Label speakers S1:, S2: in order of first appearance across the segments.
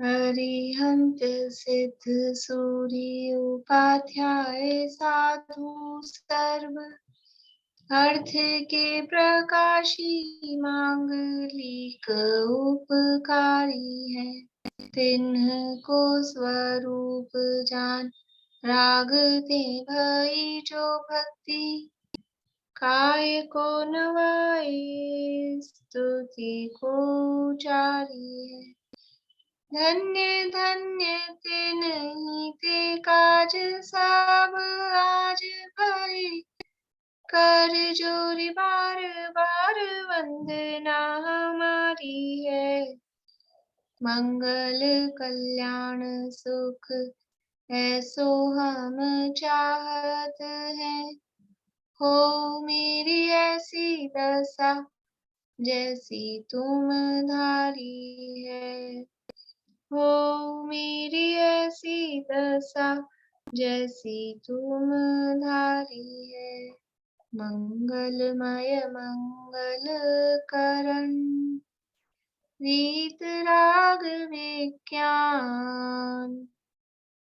S1: अरिहंत सिद्ध सूर्य उपाध्याय साधु सर्व अर्थ के प्रकाशी मांगलिक उपकारी है। तिन्ह को स्वरूप जान राग ते भई जो भक्ति काय को नवाए स्तुति को जारी है। धन्य धन्य ते नहीं ते काज सब आज भई कर जोरी बार बार वंदना हमारी है। मंगल कल्याण सुख ऐसो हम चाहत है। हो मेरी ऐसी दशा जैसी तुम धारी है। हो मेरी ऐसी दशा जैसी तुम धारी है। मंगलमय मंगल करण रीत राग विज्ञान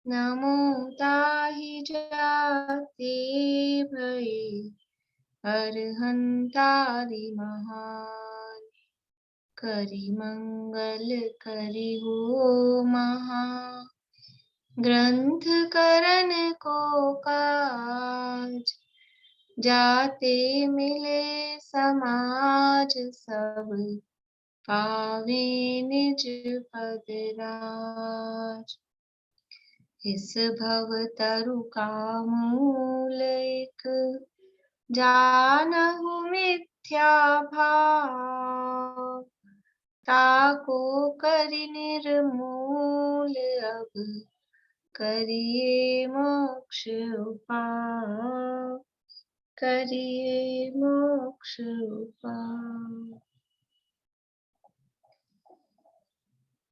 S1: नमो ताहि जाते भये अरहंतादि महान। करि मंगल करि हो महा ग्रंथ करण को काज जाते मिले समाज सब पावे निज पद राज। इस भव तरु का मूल एक जानहु मिथ्या भाव ताको करि निर्मूल अब करिए मोक्ष उपाय। करिए मोक्ष उपाय।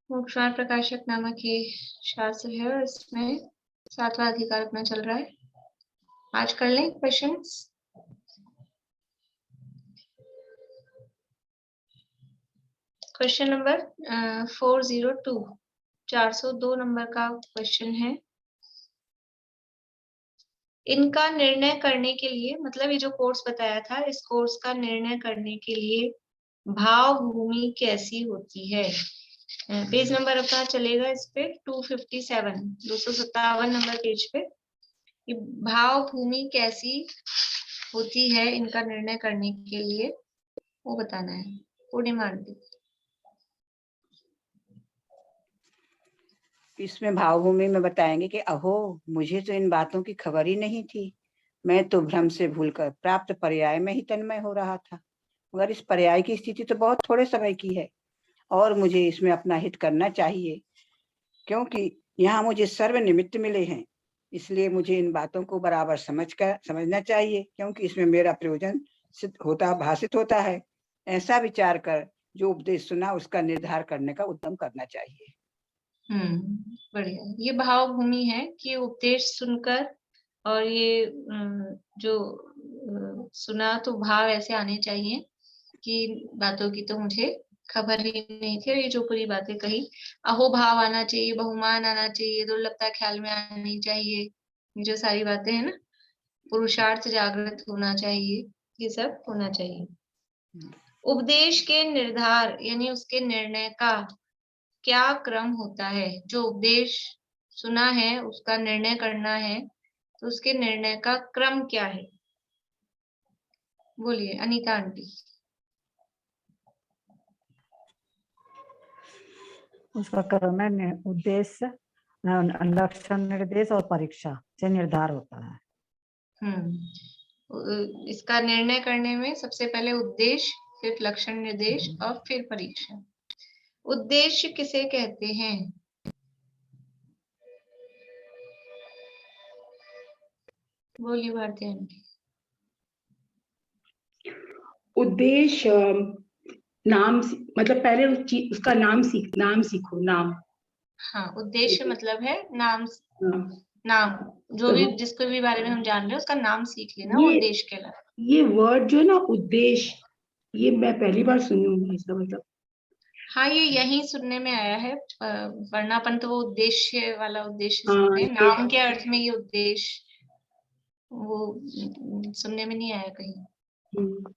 S1: मोक्षमार्ग प्रकाशक नामक ये शास्त्र है और इसमें 7वां अधिकार अपना चल रहा है। आज कर लें क्वेश्चंस। क्वेश्चन नंबर 402 402 नंबर का क्वेश्चन है। इनका निर्णय करने के लिए, मतलब ये जो कोर्स बताया था, इस कोर्स का निर्णय करने के लिए भाव भूमि कैसी होती है। पेज नंबर अपना चलेगा इस पे 257 257 नंबर पेज पे। भाव भूमि कैसी होती है इनका निर्णय करने के लिए वो बताना है। पूर्णिमा आंटी।
S2: इसमें भावभूमि में बताएंगे कि अहो मुझे तो इन बातों की खबर ही नहीं थी। मैं तो भ्रम से भूलकर प्राप्त पर्याय में ही तन्मय हो रहा था, मगर इस पर्याय की स्थिति तो बहुत थोड़े समय की है और मुझे इसमें अपना हित करना चाहिए, क्योंकि यहाँ मुझे सर्व निमित्त मिले हैं। इसलिए मुझे इन बातों को बराबर समझना चाहिए, क्योंकि इसमें मेरा प्रयोजन सिद्ध होता भाषित होता है। ऐसा विचार कर जो उपदेश सुना उसका निर्धार करने का उद्यम करना चाहिए।
S1: बढ़िया। ये भाव भूमि है कि उपदेश सुनकर और ये जो सुना तो भाव ऐसे आने चाहिए कि बातों की तो मुझे खबर ही नहीं थी। और ये जो पूरी बातें कही, अहो भाव आना चाहिए, बहुमान आना चाहिए, दुर्लभता ख्याल में आनी चाहिए, ये जो सारी बातें हैं ना, पुरुषार्थ जागृत होना चाहिए, ये सब होना चाहिए। उपदेश के निर्धार यानी उसके निर्णय का क्या क्रम होता है। जो उपदेश सुना है उसका निर्णय करना है तो उसके निर्णय का क्रम क्या है। बोलिए अनीता आंटी।
S3: उसका क्रम है उद्देश्य, लक्षण निर्देश और परीक्षा से निर्धार होता है।
S1: इसका निर्णय करने में सबसे पहले उद्देश्य, फिर लक्षण निर्देश और फिर परीक्षा। उद्देश्य किसे कहते हैं। बोलिए भारती आंटी।
S4: उद्देश्य नाम, मतलब पहले उसका नाम सीखो नाम।
S1: हाँ, उद्देश्य मतलब है नाम। नाम जो भी जिसके भी बारे में हम जान रहे हैं उसका नाम सीख लेना, उद्देश्य कहलाता।
S4: ये वर्ड जो है ना उद्देश्य, ये मैं पहली बार सुनी हूँ इसका मतलब।
S1: हाँ, ये यही सुनने में आया है। वर्णापन तो वो उद्देश्य वाला उद्देश्य
S4: हाँ
S1: सुनते हैं,
S4: ये
S1: नाम के अर्थ में ये उद्देश्य वो सुनने में नहीं आया कहीं।
S4: हम्म,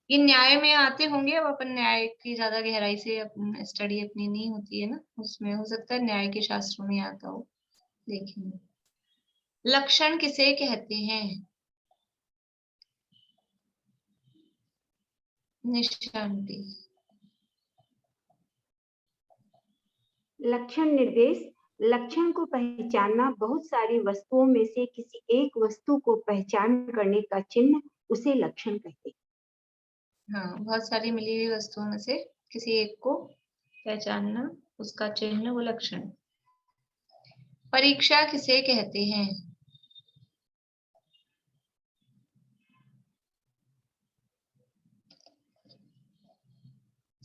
S1: ये न्याय में आते होंगे। अब अपन न्याय की ज्यादा गहराई से स्टडी अपनी नहीं होती है ना, उसमें हो सकता है न्याय के शास्त्रों में आता हो, देखेंगे। लक्षण किसे कहते हैं? निशांति।
S5: लक्षण निर्देश। लक्षण को पहचानना, बहुत सारी वस्तुओं में से किसी एक वस्तु को पहचान करने का चिन्ह, उसे लक्षण कहते हैं।
S1: हाँ, बहुत सारी मिली हुई वस्तुओं में से किसी एक को पहचानना, उसका चिन्ह, वो लक्षण। परीक्षा किसे कहते हैं?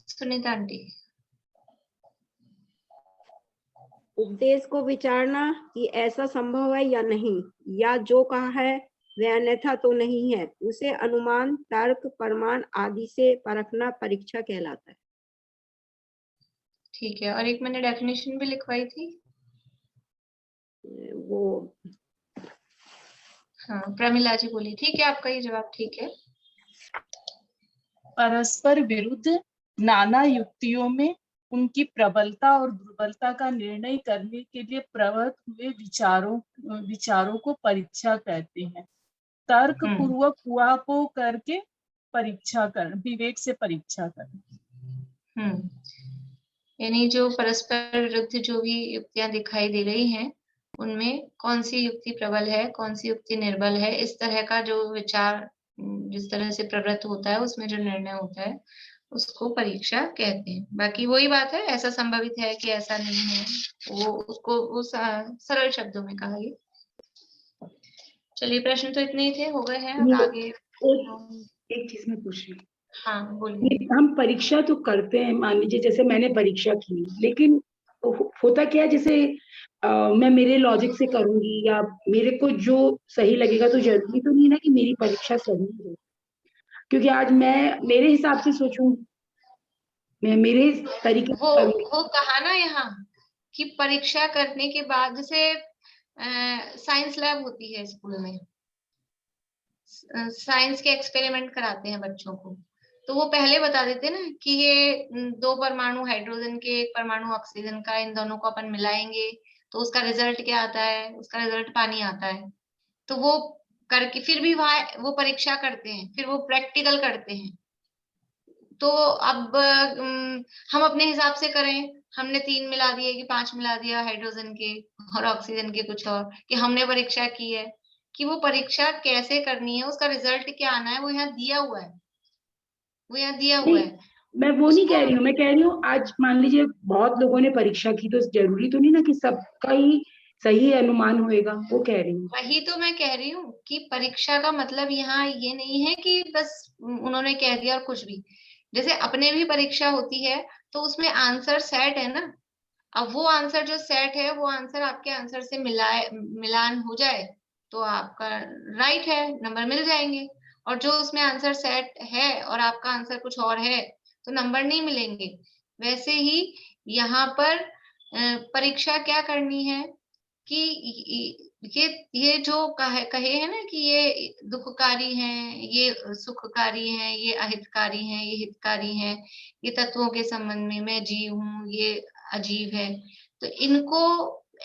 S1: सुनीता आंटी।
S6: उपदेश को विचारना कि ऐसा संभव है या नहीं, या जो कहा है वह अन्यथा तो नहीं है, उसे अनुमान, तर्क, प्रमाण आदि से परखना परीक्षा कहलाता है।
S1: ठीक है, और एक मैंने डेफिनेशन भी लिखवाई थी।
S6: वो
S1: हाँ, प्रमिला जी बोली। ठीक है, आपका ये जवाब ठीक है।
S7: परस्पर विरुद्ध नाना युक्तियों में उनकी प्रबलता और दुर्बलता का निर्णय करने के लिए प्रवृत्त हुए विचारों को परीक्षा कहते हैं। तर्क पूर्वक ऊहापोह करके परीक्षा कर, विवेक से परीक्षा करना।
S1: यानी जो परस्पर विरुद्ध जो भी युक्तियां दिखाई दे रही हैं, उनमें कौन सी युक्ति प्रबल है, कौन सी युक्ति निर्बल है, इस तरह का जो विचार जिस तरह से प्रवृत्त होता है, उसमें जो निर्णय होता है, उसको परीक्षा कहते हैं। बाकी वही बात है, ऐसा संभवित है कि ऐसा नहीं है, वो उसको वो सरल शब्दों में कहा गया। चलिए, प्रश्न तो इतने ही थे, हो गए हैं। अब आगे
S4: एक चीज मैं पूछ रही हूँ।
S1: हाँ बोलिए।
S4: हम परीक्षा तो करते हैं, मान लीजिए जैसे मैंने परीक्षा की, लेकिन होता क्या है, जैसे मैं मेरे लॉजिक से करूंगी या मेरे को जो सही लगेगा, तो जरूरी तो नहीं ना कि मेरी परीक्षा सही हो, क्योंकि आज मैं मेरे हिसाब से सोचूं, मैं मेरे तरीके से करूंगी।
S1: वो कहा ना यहाँ कि परीक्षा करने के बाद, जैसे साइंस लैब होती है स्कूल में, साइंस के एक्सपेरिमेंट कराते हैं बच्चों को, तो वो पहले बता देते हैं ना कि ये 2 परमाणु हाइड्रोजन के, 1 परमाणु ऑक्सीजन का, इन दोनों को अपन मिलाएंगे तो उसका रिजल्ट क्या आता है, उसका रिजल्ट पानी आता है। तो वो करके फिर भी वहां वो परीक्षा करते हैं, फिर वो प्रैक्टिकल करते हैं। तो अब हम अपने हिसाब से करें, हमने 3 मिला दिए कि 5 मिला दिया हाइड्रोजन के और ऑक्सीजन के कुछ और, कि हमने परीक्षा की है, कि वो परीक्षा कैसे करनी है, उसका रिजल्ट क्या आना है, वो यहाँ दिया हुआ है, वो यहाँ दिया हुआ है।
S4: मैं वो नहीं कह रही हूँ, मैं कह रही हूँ आज मान लीजिए बहुत लोगों ने परीक्षा की, तो जरूरी तो नहीं ना कि सबका ही सही अनुमान होएगा, वो कह रही हूँ।
S1: वही तो मैं कह रही हूँ कि परीक्षा का मतलब यहाँ ये नहीं है कि बस उन्होंने कह दिया और कुछ भी। जैसे अपने भी परीक्षा होती है, तो उसमें आंसर सेट है ना। अब वो आंसर जो सेट है, वो आंसर आपके आंसर से मिलान हो जाए तो आपका राइट है, नंबर मिल जाएंगे। और जो उसमें आंसर सेट है और आपका आंसर कुछ और है, तो नंबर नहीं मिलेंगे। वैसे ही यहाँ पर परीक्षा क्या करनी है कि ये जो कहे है ना कि ये दुखकारी हैं, ये सुखकारी हैं, ये अहितकारी हैं, ये हितकारी हैं, ये तत्वों के संबंध में मैं जीव हूँ, ये अजीब है। तो इनको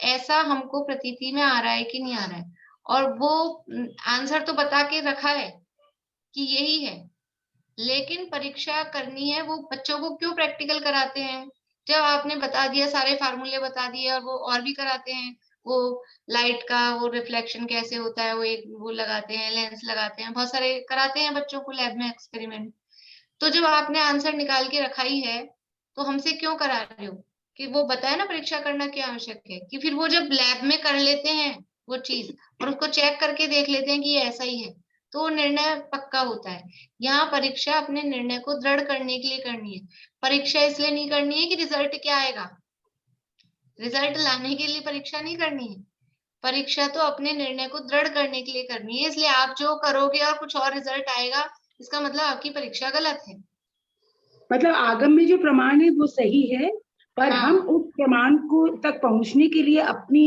S1: ऐसा हमको प्रतीति में आ रहा है कि नहीं आ रहा है, और वो आंसर तो बता के रखा है कि यही है, लेकिन परीक्षा करनी है। वो बच्चों को क्यों प्रैक्टिकल कराते हैं? जब आपने बता दिया, सारे फार्मूले बता दिए, और वो और भी कराते हैं, वो लाइट का वो रिफ्लेक्शन कैसे होता है, वो एक वो लगाते हैं, लेंस लगाते हैं, बहुत सारे कराते हैं बच्चों को लैब में एक्सपेरिमेंट। तो जब आपने आंसर निकाल के रखा ही है, तो हमसे क्यों करा रहे हो? कि वो बताए ना परीक्षा करना क्यों आवश्यक है, कि फिर वो जब लैब में कर लेते हैं वो चीज, और उसको चेक करके देख लेते हैं कि ये ऐसा ही है, तो वो निर्णय पक्का होता है। यहाँ परीक्षा अपने निर्णय को दृढ़ करने के लिए करनी है। परीक्षा इसलिए नहीं करनी है कि रिजल्ट क्या आएगा, रिजल्ट लाने के लिए परीक्षा नहीं करनी है। परीक्षा तो अपने निर्णय को दृढ़ करने के लिए करनी है। इसलिए आप जो करोगे और कुछ और रिजल्ट आएगा, इसका मतलब आपकी परीक्षा गलत है।
S4: मतलब आगम में जो प्रमाण है वो सही है, पर
S1: हाँ।
S4: हम उस प्रमाण को तक पहुंचने के लिए अपनी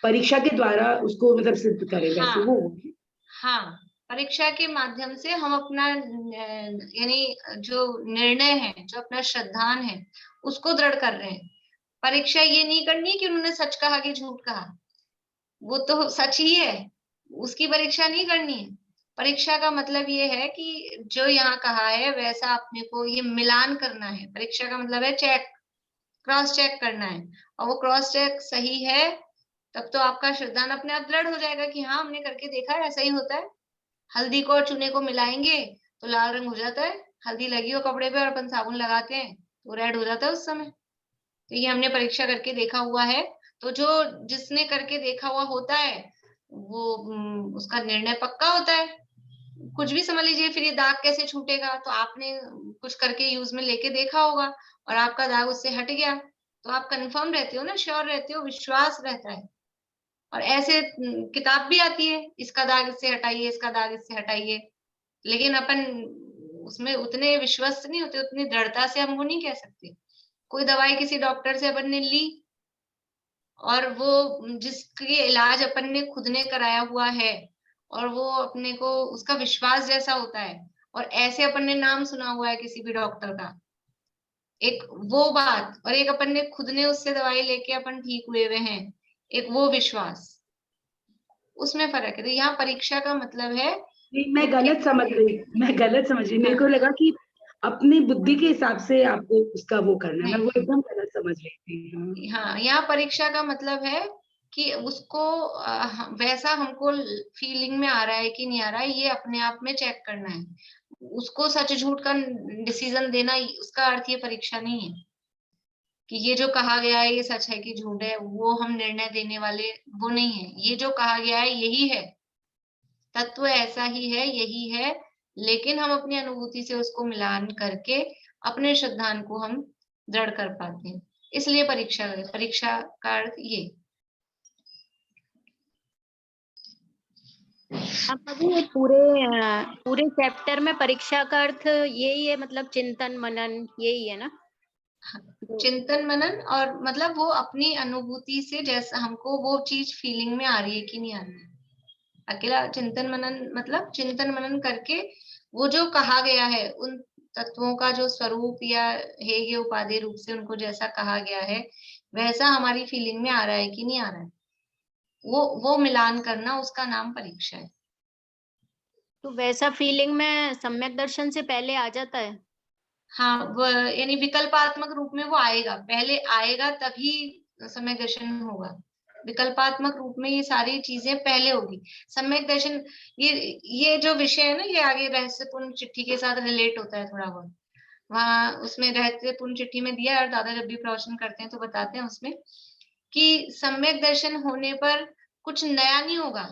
S4: परीक्षा के द्वारा उसको मतलब सिद्ध करें, वैसे
S1: हाँ।
S4: वो
S1: हाँ, परीक्षा के माध्यम से हम अपना यानी जो निर्णय है, जो अपना श्रद्धान है, उसको दृढ़ कर रहे हैं। परीक्षा ये नहीं करनी कि उन्होंने सच कहा कि झूठ कहा, वो तो सच ही है, उसकी परीक्षा नहीं करनी है। परीक्षा का मतलब ये है कि जो यहाँ कहा है वैसा अपने को ये मिलान करना है। परीक्षा का मतलब है चेक, क्रॉस चेक करना है, और वो क्रॉस चेक सही है तब तो आपका श्रद्धान अपने आप दृढ़ हो जाएगा कि हाँ हमने करके देखा है, ऐसा ही होता है। हल्दी को और चूने को मिलाएंगे तो लाल रंग हो जाता है। हल्दी लगी हो कपड़े पे और अपन साबुन लगाते हैं तो रेड हो जाता है उस समय। तो ये हमने परीक्षा करके देखा हुआ है। तो जो जिसने करके देखा हुआ होता है वो उसका निर्णय पक्का होता है। कुछ भी समझ लीजिए, फिर ये दाग कैसे छूटेगा, तो आपने कुछ करके यूज में लेके देखा होगा और आपका दाग उससे हट गया, तो आप कंफर्म रहते हो ना, श्योर रहते हो, विश्वास रहता है। और ऐसे किताब भी आती है, इसका दाग इससे हटाइए, इसका दाग इससे हटाइए, लेकिन अपन उसमें उतने विश्वस्त नहीं होते, उतनी दृढ़ता से हम वो नहीं कह सकते। कोई दवाई किसी डॉक्टर से अपन ने ली और वो जिसके इलाज अपन ने खुद ने कराया हुआ है और वो अपने को उसका विश्वास जैसा होता है, और ऐसे अपन ने नाम सुना हुआ है किसी भी डॉक्टर का, एक वो बात, और एक अपन ने खुद ने उससे दवाई लेके अपन ठीक हुए हुए हैं, एक वो विश्वास, उसमें फर्क है। तो यहाँ परीक्षा का मतलब है
S4: नहीं, मैं
S1: कि
S4: गलत समझ रही, मेरे को
S1: हाँ,
S4: लगा कि अपनी बुद्धि के हिसाब से आपको उसका वो करना है, मैं वो
S1: नहीं,
S4: एकदम गलत समझ रही थी। हाँ।
S1: हाँ, यहाँ परीक्षा का मतलब है कि उसको वैसा हमको फीलिंग में आ रहा है कि नहीं आ रहा है, ये अपने आप में चेक करना है। उसको सच झूठ का डिसीजन देना, उसका अर्थ ये परीक्षा नहीं है कि ये जो कहा गया है ये सच है कि झूठ है, वो हम निर्णय देने वाले वो नहीं है। ये जो कहा गया है यही है, तत्व ऐसा ही है, यही है, लेकिन हम अपनी अनुभूति से उसको मिलान करके अपने श्रद्धान को हम दृढ़ कर पाते हैं। इसलिए परीक्षा परीक्षा का अर्थ ये।
S8: अब अभी ये पूरे चैप्टर में परीक्षा का अर्थ यही है, मतलब चिंतन मनन यही है ना?
S1: चिंतन मनन, और मतलब वो अपनी अनुभूति से जैसा हमको वो चीज फीलिंग में आ रही है कि नहीं आ रही है। अकेला चिंतन मनन मतलब चिंतन मनन करके वो जो कहा गया है उन तत्वों का जो स्वरूप या है ये उपादेय रूप से उनको जैसा कहा गया है वैसा हमारी फीलिंग में आ रहा है कि नहीं आ रहा है, वो मिलान करना, उसका नाम परीक्षा है।
S8: तो वैसा फीलिंग में सम्यक दर्शन से पहले आ जाता है?
S1: हाँ, वो यानी विकल्पात्मक रूप में वो आएगा, पहले आएगा तभी सम्यक दर्शन होगा। विकल्पात्मक रूप में ये सारी चीजें पहले होगी। सम्यक दर्शन ये जो विषय है ना, ये आगे रहस्यपूर्ण चिट्ठी के साथ रिलेट होता है थोड़ा बहुत। वहां उसमें रहस्यपूर्ण चिट्ठी में दिया, और दादा जब भी प्रवचन करते हैं तो बताते हैं उसमें कि सम्यक दर्शन होने पर कुछ नया नहीं होगा,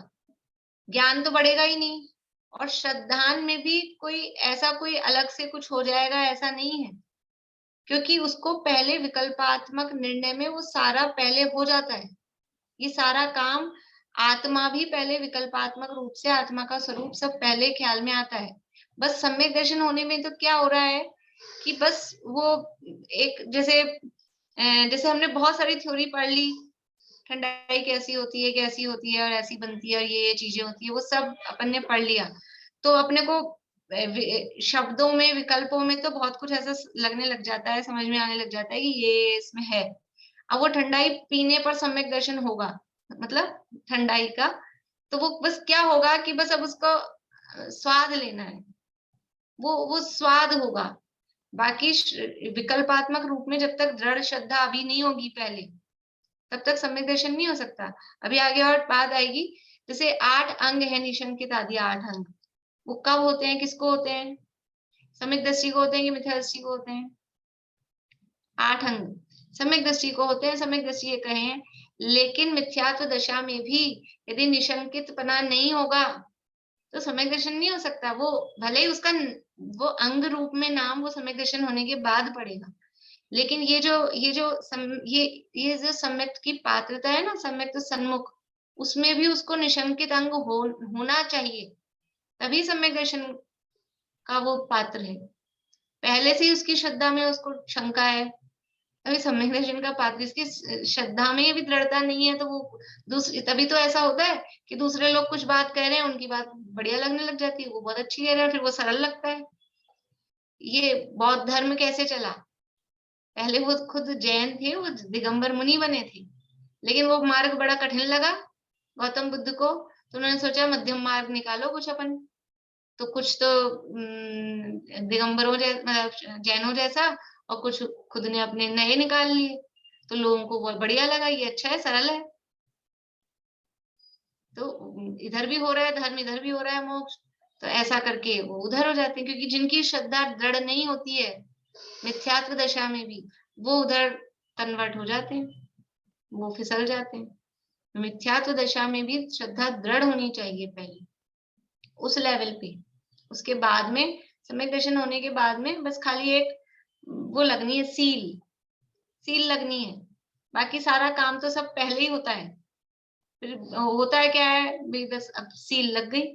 S1: ज्ञान तो बढ़ेगा ही नहीं, और श्रद्धान में भी कोई अलग से कुछ हो जाएगा ऐसा नहीं है, क्योंकि उसको पहले विकल्पात्मक निर्णय में वो सारा पहले हो जाता है। ये सारा काम आत्मा भी पहले विकल्पात्मक रूप से, आत्मा का स्वरूप सब पहले ख्याल में आता है। बस सम्यक दर्शन होने में तो क्या हो रहा है कि बस वो एक जैसे हमने बहुत सारी थ्योरी पढ़ ली, ठंडाई कैसी होती है और ऐसी बनती है और ये चीजें होती है, वो सब अपन ने पढ़ लिया, तो अपने को शब्दों में, विकल्पों में तो बहुत कुछ ऐसा लगने लग जाता है, समझ में आने लग जाता है कि ये इसमें है। अब वो ठंडाई पीने पर सम्यक दर्शन होगा, मतलब ठंडाई का, तो वो बस क्या होगा कि बस अब उसको स्वाद लेना है, वो स्वाद होगा। बाकी विकल्पात्मक रूप में जब तक दृढ़ श्रद्धा अभी नहीं होगी पहले, तब तक सम्यक दर्शन नहीं हो सकता। अभी आगे और बात आएगी, जैसे 8 अंग है निशंकित आदि 8 अंग, वो कब होते हैं, किसको होते हैं, सम्यक दृष्टि को होते हैं कि मिथ्या दृष्टि को होते हैं? 8 अंग सम्यक दृष्टि को होते हैं, सम्यक दृष्टि ये कहे हैं। लेकिन मिथ्यात्व दशा में भी यदि निशंकितपना नहीं होगा तो सम्यक दर्शन नहीं हो सकता। वो भले ही उसका वो अंग रूप में नाम वो सम्यक दर्शन होने के बाद पड़ेगा, लेकिन ये जो सम्यक की पात्रता है ना, सम्यक सन्मुख, उसमें भी उसको निशंकित अंग होना चाहिए, तभी सम्यक दर्शन का वो पात्र है। पहले से ही उसकी श्रद्धा में उसको शंका है। अभी सम्यक दर्शन का पात्र इसकी श्रद्धा में भी दृढ़ता नहीं है, तो वो दूसरी, तभी तो ऐसा होता है कि दूसरे लोग कुछ बात कह रहे हैं, उनकी बात बढ़िया लगने लग जाती है, वो बहुत अच्छी कह रहे हैं, फिर वो सरल लगता है। ये बौद्ध धर्म कैसे चला? पहले वो खुद जैन थे, वो दिगंबर मुनि बने थे, लेकिन वो मार्ग बड़ा कठिन लगा गौतम बुद्ध को, तो उन्होंने सोचा मध्यम मार्ग निकालो कुछ अपन। तो कुछ तो दिगंबरों मतलब जैनों जैसा, और कुछ खुद ने अपने नए निकाल लिए। तो लोगों को बहुत बढ़िया लगा, ये अच्छा है, सरल है। तो इधर भी हो रहा है धर्म, इधर भी हो रहा है मोक्ष, तो ऐसा करके वो उधर हो जाते हैं। क्योंकि जिनकी श्रद्धा दृढ़ नहीं होती है मिथ्यात्व दशा में भी, वो उधर कन्वर्ट हो जाते हैं, वो फिसल जाते हैं। मिथ्यात्व दशा में भी श्रद्धा दृढ़ होनी चाहिए पहले, उस लेवल पे। उसके बाद में सम्यक दर्शन होने के बाद में बस खाली एक वो लगनी है, सील लगनी है। बाकी सारा काम तो सब पहले ही होता है। फिर होता है क्या है, बस अब सील लग गई।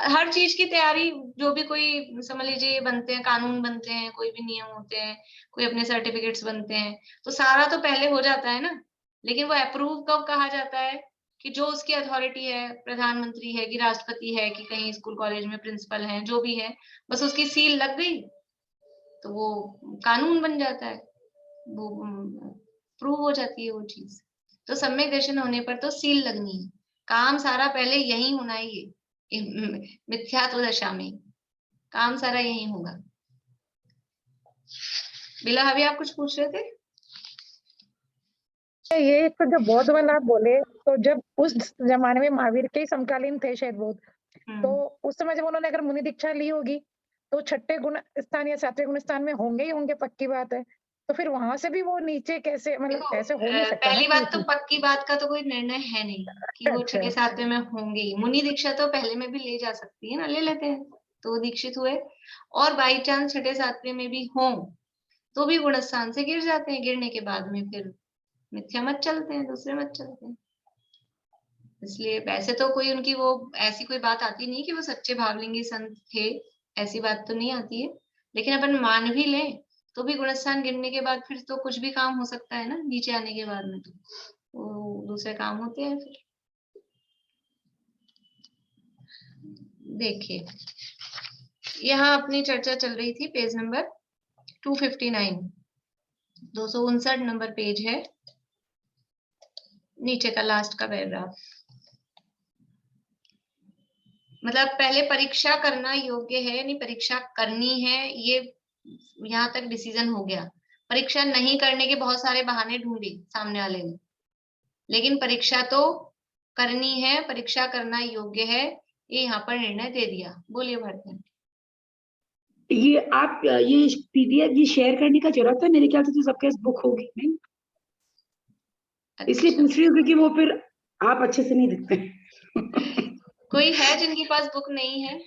S1: हर चीज की तैयारी, जो भी कोई समझ लीजिए बनते हैं, कानून बनते हैं, कोई भी नियम होते हैं, कोई अपने सर्टिफिकेट्स बनते हैं, तो सारा तो पहले हो जाता है ना। लेकिन वो अप्रूव कब कहा जाता है? कि जो उसकी अथॉरिटी है, प्रधानमंत्री है कि राष्ट्रपति है कि कहीं स्कूल कॉलेज में प्रिंसिपल है, जो भी है, बस उसकी सील लग गई तो वो कानून बन जाता है, वो प्रूव हो जाती है वो चीज। तो सम्यक दर्शन होने पर तो सील लगनी है, काम सारा पहले यही होना है। ये मिथ्यात्व दशा में काम सारा यही होगा। बिला, अभी आप कुछ पूछ रहे थे?
S9: ये तो जो बौद्ध वाला आप बोले, तो जब उस जमाने में महावीर के ही समकालीन थे शायद बौद्ध, तो उस समय जब उन्होंने अगर मुनि दीक्षा ली होगी तो छठे गुण स्थान या सातवें गुण स्थान में होंगे ही होंगे, पक्की बात है। तो फिर वहां से भी वो नीचे कैसे, मतलब ऐसे हो नहीं सकता
S1: पहली
S9: ना
S1: बात तो पक्की बात का तो कोई निर्णय है नहीं कि वो
S9: अच्छा।
S1: छठे सातवें में होंगे ही। मुनि दीक्षा तो पहले में भी ले जा सकती है ना, ले लेते हैं तो वो दीक्षित हुए, और बाई चांस छठे सातवें में भी हों तो भी गुण स्थान से गिर जाते हैं। गिरने के बाद में फिर मिथ्या मत चलते हैं, दूसरे मत चलते हैं। इसलिए वैसे तो कोई उनकी वो ऐसी कोई बात आती नहीं कि वो सच्चे भावलिंगी संत थे, ऐसी बात तो नहीं आती है। लेकिन अपन मान भी लें तो भी गुणस्थान गिरने के बाद फिर तो कुछ भी काम हो सकता है ना, नीचे आने के बाद में तो वो दूसरे काम होते हैं। फिर देखिए, यहाँ अपनी चर्चा चल रही थी पेज नंबर 259, 259 नंबर पेज है, नीचे का लास्ट का पैराग्राफ। मतलब पहले परीक्षा करना योग्य है नहीं परीक्षा करनी है, ये यहाँ तक डिसीजन हो गया। परीक्षा नहीं करने के बहुत सारे बहाने ढूंढे सामने वाले ने, लेकिन परीक्षा तो करनी है, परीक्षा करना योग्य है, ये यहाँ पर निर्णय दे दिया। बोलिए भारती।
S4: ये आप ये पीडीएफ ये शेयर करने का जरूरत है? मेरे ख्याल से तो सबके पास बुक होगी नहीं, इसलिए पूछ रही हूँ क्योंकि वो फिर आप अच्छे से नहीं दिखते।
S1: कोई है जिनके पास बुक नहीं है?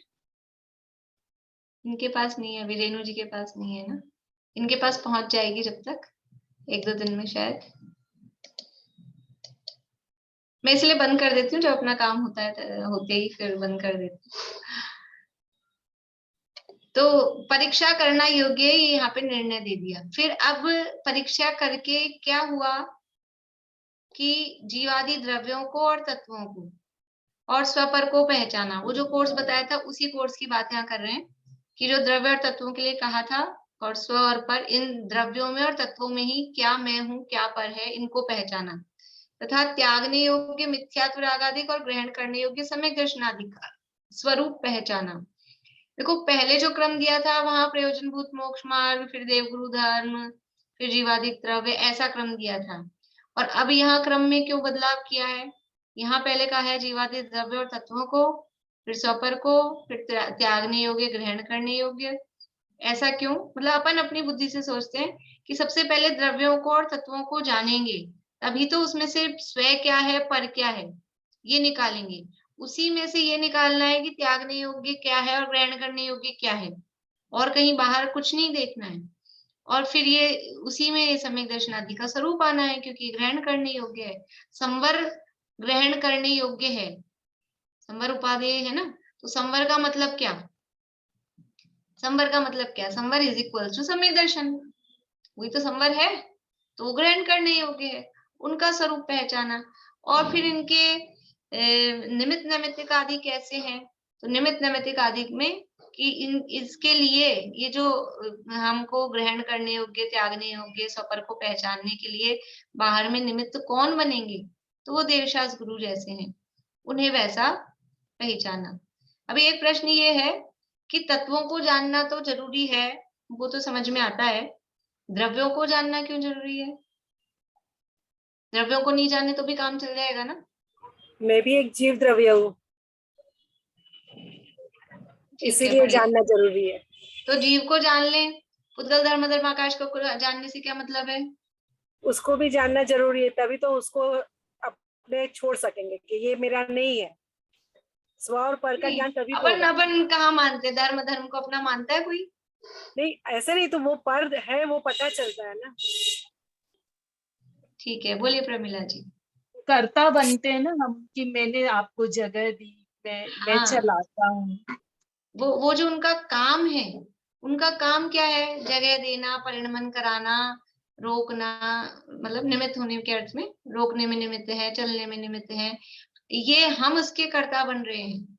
S1: इनके पास नहीं है, अभी रेणु जी के पास नहीं है ना, इनके पास पहुंच जाएगी जब तक, 1-2 दिन में शायद। मैं इसलिए बंद कर देती हूँ, जब अपना काम होता है होते ही फिर बंद कर देती हूँ। तो परीक्षा करना योग्य है, यहाँ पे निर्णय दे दिया। फिर अब परीक्षा करके क्या हुआ कि जीवादि द्रव्यों को और तत्वों को और स्वपर को पहचाना। वो जो कोर्स बताया था उसी कोर्स की बात यहाँ कर रहे हैं कि जो द्रव्य और तत्वों के लिए कहा था, और स्व और पर, इन द्रव्यों में और तत्वों में ही क्या मैं हूँ क्या पर है, इनको पहचाना, तथा त्यागने योग्य मिथ्यात्व रागादिक और ग्रहण करने योग्य सम्यक दर्शनादिक स्वरूप पहचाना। देखो, पहले जो क्रम दिया था वहां प्रयोजनभूत मोक्ष मार्ग, फिर देवगुरु धर्म, फिर जीवादिक द्रव्य, ऐसा क्रम दिया था। और अब यहाँ क्रम में क्यों बदलाव किया है? यहाँ पहले कहा है जीवादिक द्रव्य और तत्वों को, फिर स्वपर को, फिर त्यागने योग्य ग्रहण करने योग्य। ऐसा क्यों? मतलब अपन अपनी बुद्धि से सोचते हैं कि सबसे पहले द्रव्यों को और तत्वों को जानेंगे, तभी तो उसमें से स्व क्या है, पर क्या है, ये निकालेंगे। उसी में से ये निकालना है कि त्यागने योग्य क्या है और ग्रहण करने योग्य क्या है, और कहीं बाहर कुछ नहीं देखना है। और फिर ये उसी में सम्यक दर्शनादि का स्वरूप आना है, क्योंकि ग्रहण करने योग्य है, संवर ग्रहण करने योग्य है, संवर उपादेय है ना। तो संवर का मतलब क्या? संवर का मतलब क्या? संवर इज इक्वल टू सम्यक दर्शन, वही तो संवर है, तो वो ग्रहण करने योग्य है, उनका स्वरूप पहचाना। और फिर इनके निमित्त नैमित्तिक आदि कैसे हैं? तो निमित्त नैमित्तिक आदि में कि इसके लिए ये जो हमको ग्रहण करने योग्य, त्यागने योग्य, स्वपर को पहचानने के लिए बाहर में निमित्त कौन बनेंगे? तो वो देवशास गुरु जैसे हैं, उन्हें वैसा पहचाना। अभी एक प्रश्न ये है कि तत्वों को जानना तो जरूरी है, वो तो समझ में आता है, द्रव्यों को जानना क्यों जरूरी है? द्रव्यों को नहीं जाने तो भी काम चल जाएगा ना?
S10: मैं भी एक जीव द्रव्य हूँ, इसीलिए जानना जरूरी है।
S1: तो जीव को जान लें, उद्गल धर्म धर्म आकाश को जानने से क्या मतलब है?
S10: उसको भी जानना जरूरी है, तभी तो उसको अपने छोड़ सकेंगे कि ये मेरा नहीं है। स्व और पर का ज्ञान तभी तो होगा।
S1: अपन कहाँ मानते? धर्म को अपना मानता है कोई?
S10: नहीं, ऐसा नहीं, तो वो पर है, वो पता चलता है ना।
S1: ठीक है, बोलिए प्रमिला जी।
S7: कर्ता बनते हैं ना हम, कि मैंने आपको जगह दी, मैं चलाता हूँ।
S1: वो जो उनका काम है, उनका काम क्या है? जगह देना, परिणमन कराना, रोकना, मतलब निमित्त होने के अर्थ में, रोकने में निमित्त है, चलने में निमित्त है, ये हम उसके कर्ता बन रहे हैं।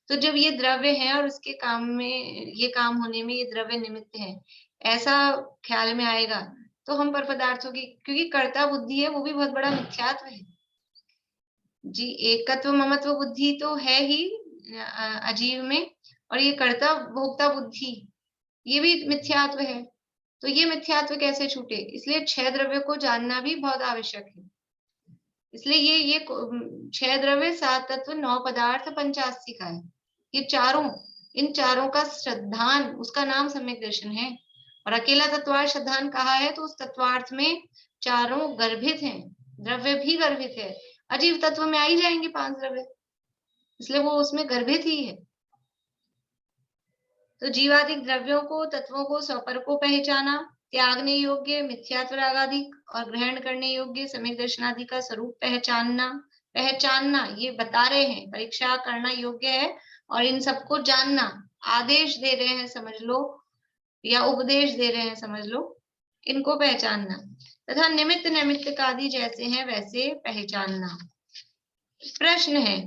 S1: तो जब ये द्रव्य है और उसके काम में, ये काम होने में ये द्रव्य निमित्त है, ऐसा ख्याल में आएगा तो हम पर पदार्थों की, क्योंकि कर्ता बुद्धि है, वो भी बहुत बड़ा मिथ्यात्व है जी। एकत्व ममत्व बुद्धि तो है ही अजीव में, और ये कर्ता भोक्ता बुद्धि, ये भी मिथ्यात्व है। तो ये मिथ्यात्व कैसे छूटे? इसलिए छह द्रव्य को जानना भी बहुत आवश्यक है। इसलिए ये छह द्रव्य, सात तत्व, नौ पदार्थ, पंचास्ति का है। ये चारों, इन चारों का श्रद्धान, उसका नाम सम्यक दर्शन है। और अकेला तत्वार्थ श्रद्धान कहा है तो उस तत्वार्थ में चारों गर्भित हैं, द्रव्य भी गर्भित है। अजीव तत्व में आ ही जाएंगे 5 द्रव्य, इसलिए वो उसमें गर्भित ही है। तो जीवादिक द्रव्यों को, तत्वों को, स्वपर को पहचाना, त्यागने योग्य मिथ्यात्व रागादिक और ग्रहण करने योग्य सम्यक दर्शनादि का स्वरूप पहचानना ये बता रहे हैं, परीक्षा करना योग्य है। और इन सबको जानना, आदेश दे रहे हैं समझ लो, या उपदेश दे रहे हैं समझ लो, इनको पहचानना तथा निमित्त नैमित्तिक आदि जैसे हैं वैसे पहचानना। प्रश्न है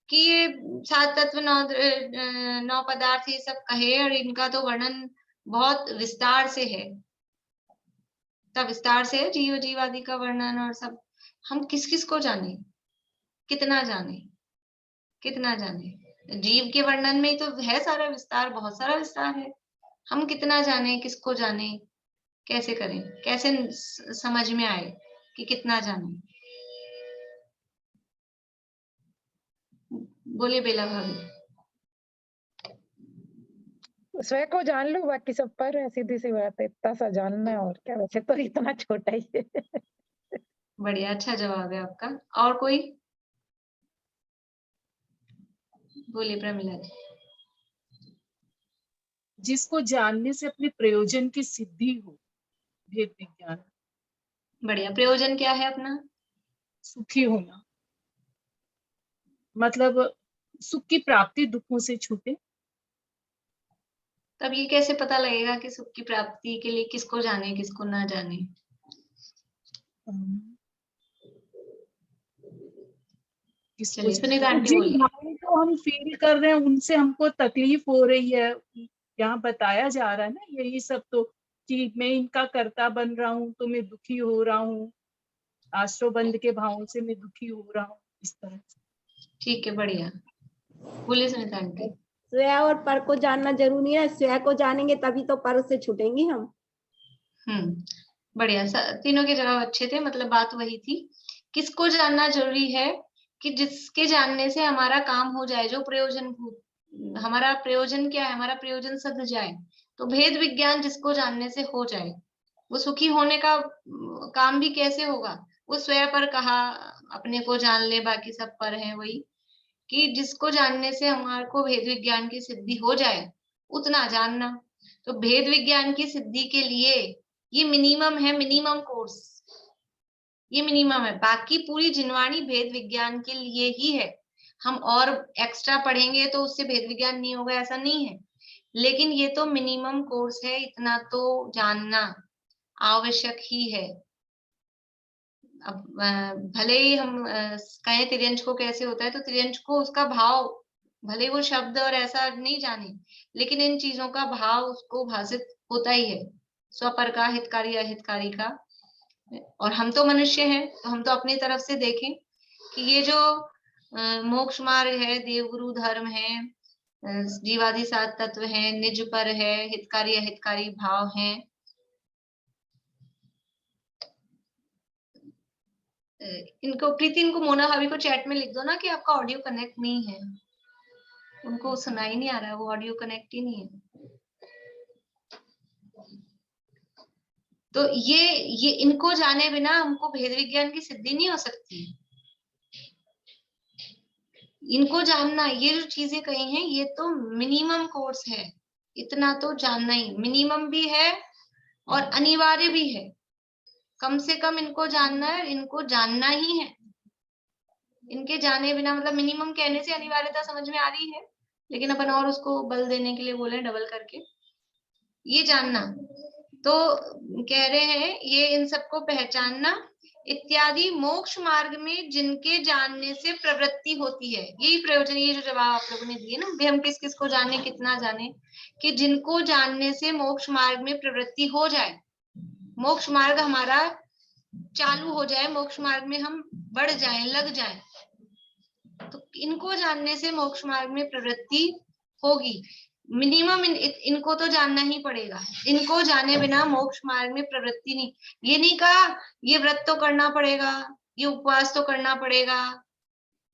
S1: कि ये 7 तत्व, 9 पदार्थ ये सब कहे, और इनका तो वर्णन बहुत विस्तार से है, तब विस्तार से जीव जीवादि का वर्णन और सब। हम किस किस को जाने, कितना जाने, कितना जाने? जीव के वर्णन में तो है सारा विस्तार, बहुत सारा विस्तार है। हम कितना जाने, किसको जाने, कैसे करें, कैसे समझ में आए कि कितना जाने? बोलिए बेला भाभी।
S9: स्वयं को जान लो, बाकी सब पर है, सीधी सी बात है, इतना सा जानना है और क्या, वैसे तो इतना छोटा ही है।
S1: बढ़िया, अच्छा जवाब है आपका। और कोई? बोलिए प्रमिला जी।
S7: जिसको जानने से अपने प्रयोजन की सिद्धि हो, भेद विज्ञान।
S1: बढ़िया, प्रयोजन क्या है अपना?
S7: सुखी होना, मतलब सुख की प्राप्ति दुखों से छूटे।
S1: तब ये कैसे पता लगेगा कि सुख की प्राप्ति के लिए किसको जाने, किसको ना जाने?
S7: जिन भावों को हम फील कर रहे हैं उनसे हमको तकलीफ हो रही है, यहाँ बताया जा रहा है ना यही सब, तो कि मैं इनका कर्ता बन रहा हूँ तो मैं दुखी हो रहा हूँ, आश्रयबंध के भावों से मैं दुखी हो रहा हूँ, इस तरह से।
S1: ठीक है, बढ़िया। बोलिए सुनीता आंटी।
S6: स्वयं और पर को जानना जरूरी है, स्वयं को जानेंगे तभी तो पर से छूटेंगे हम।
S1: बढ़िया, तीनों के जवाब अच्छे थे, मतलब बात वही थी। किसको जानना जरूरी है? कि जिसके जानने से हमारा काम हो जाए, जो प्रयोजन, हमारा प्रयोजन क्या है, हमारा प्रयोजन सध जाए। तो भेद विज्ञान जिसको जानने से हो जाए, वो सुखी होने का काम भी कैसे होगा? वो स्वयं पर कहा, अपने को जान ले, बाकी सब पर है, वही कि जिसको जानने से हमारे को भेद विज्ञान की सिद्धि हो जाए, उतना जानना। तो भेद विज्ञान की सिद्धि के लिए ये मिनिमम है, मिनिमम कोर्स, ये मिनिमम है। बाकी पूरी जिनवाणी भेद विज्ञान के लिए ही है। हम और एक्स्ट्रा पढ़ेंगे तो उससे भेद विज्ञान नहीं होगा, ऐसा नहीं है। लेकिन ये तो मिनिमम कोर्स है, इतना तो जानना आवश्यक ही है। अब भले ही हम कहें तिर्यंच को कैसे होता है, तो तिर्यंच को उसका भाव, भले वो शब्द और ऐसा नहीं जाने, लेकिन इन चीजों का भाव उसको भाषित होता ही है, स्वपर का, हितकारी अहितकारी का। और हम तो मनुष्य हैं, तो हम तो अपनी तरफ से देखें कि ये जो मोक्ष मार्ग है, देवगुरु धर्म है, जीवादि सात तत्व है, निज पर है, हितकारी अहितकारी भाव है, इनको प्रीति, इनको मोना भाभी को चैट में लिख दो ना कि आपका ऑडियो कनेक्ट नहीं है, उनको सुना ही नहीं आ रहा है, वो ऑडियो कनेक्ट ही नहीं है। तो ये इनको जाने बिना हमको भेद विज्ञान की सिद्धि नहीं हो सकती। इनको जानना, ये जो चीजें कही हैं, ये तो मिनिमम कोर्स है, इतना तो जानना ही मिनिमम भी है और अनिवार्य भी है। कम से कम इनको जानना है, इनको जानना ही है। इनके जाने बिना, मतलब मिनिमम कहने से अनिवार्यता समझ में आ रही है, लेकिन अपन और उसको बल देने के लिए बोले डबल करके, ये जानना। तो कह रहे हैं ये इन सबको पहचानना इत्यादि मोक्ष मार्ग में जिनके जानने से प्रवृत्ति होती है। यही प्रयोजन, ये जो जवाब आप लोगों ने दिए ना, भी हम किस किस को जाने, कितना जाने, कि जिनको जानने से मोक्ष मार्ग में प्रवृत्ति हो जाए, मोक्ष मार्ग हमारा चालू हो जाए, मोक्ष मार्ग में हम बढ़ जाएं, लग जाएं, तो इनको जानने से मोक्ष मार्ग में प्रवृत्ति होगी। मिनिमम इनको तो जानना ही पड़ेगा, इनको जाने बिना मोक्ष मार्ग में प्रवृत्ति नहीं। ये नहीं कहा ये व्रत तो करना पड़ेगा, ये उपवास तो करना पड़ेगा,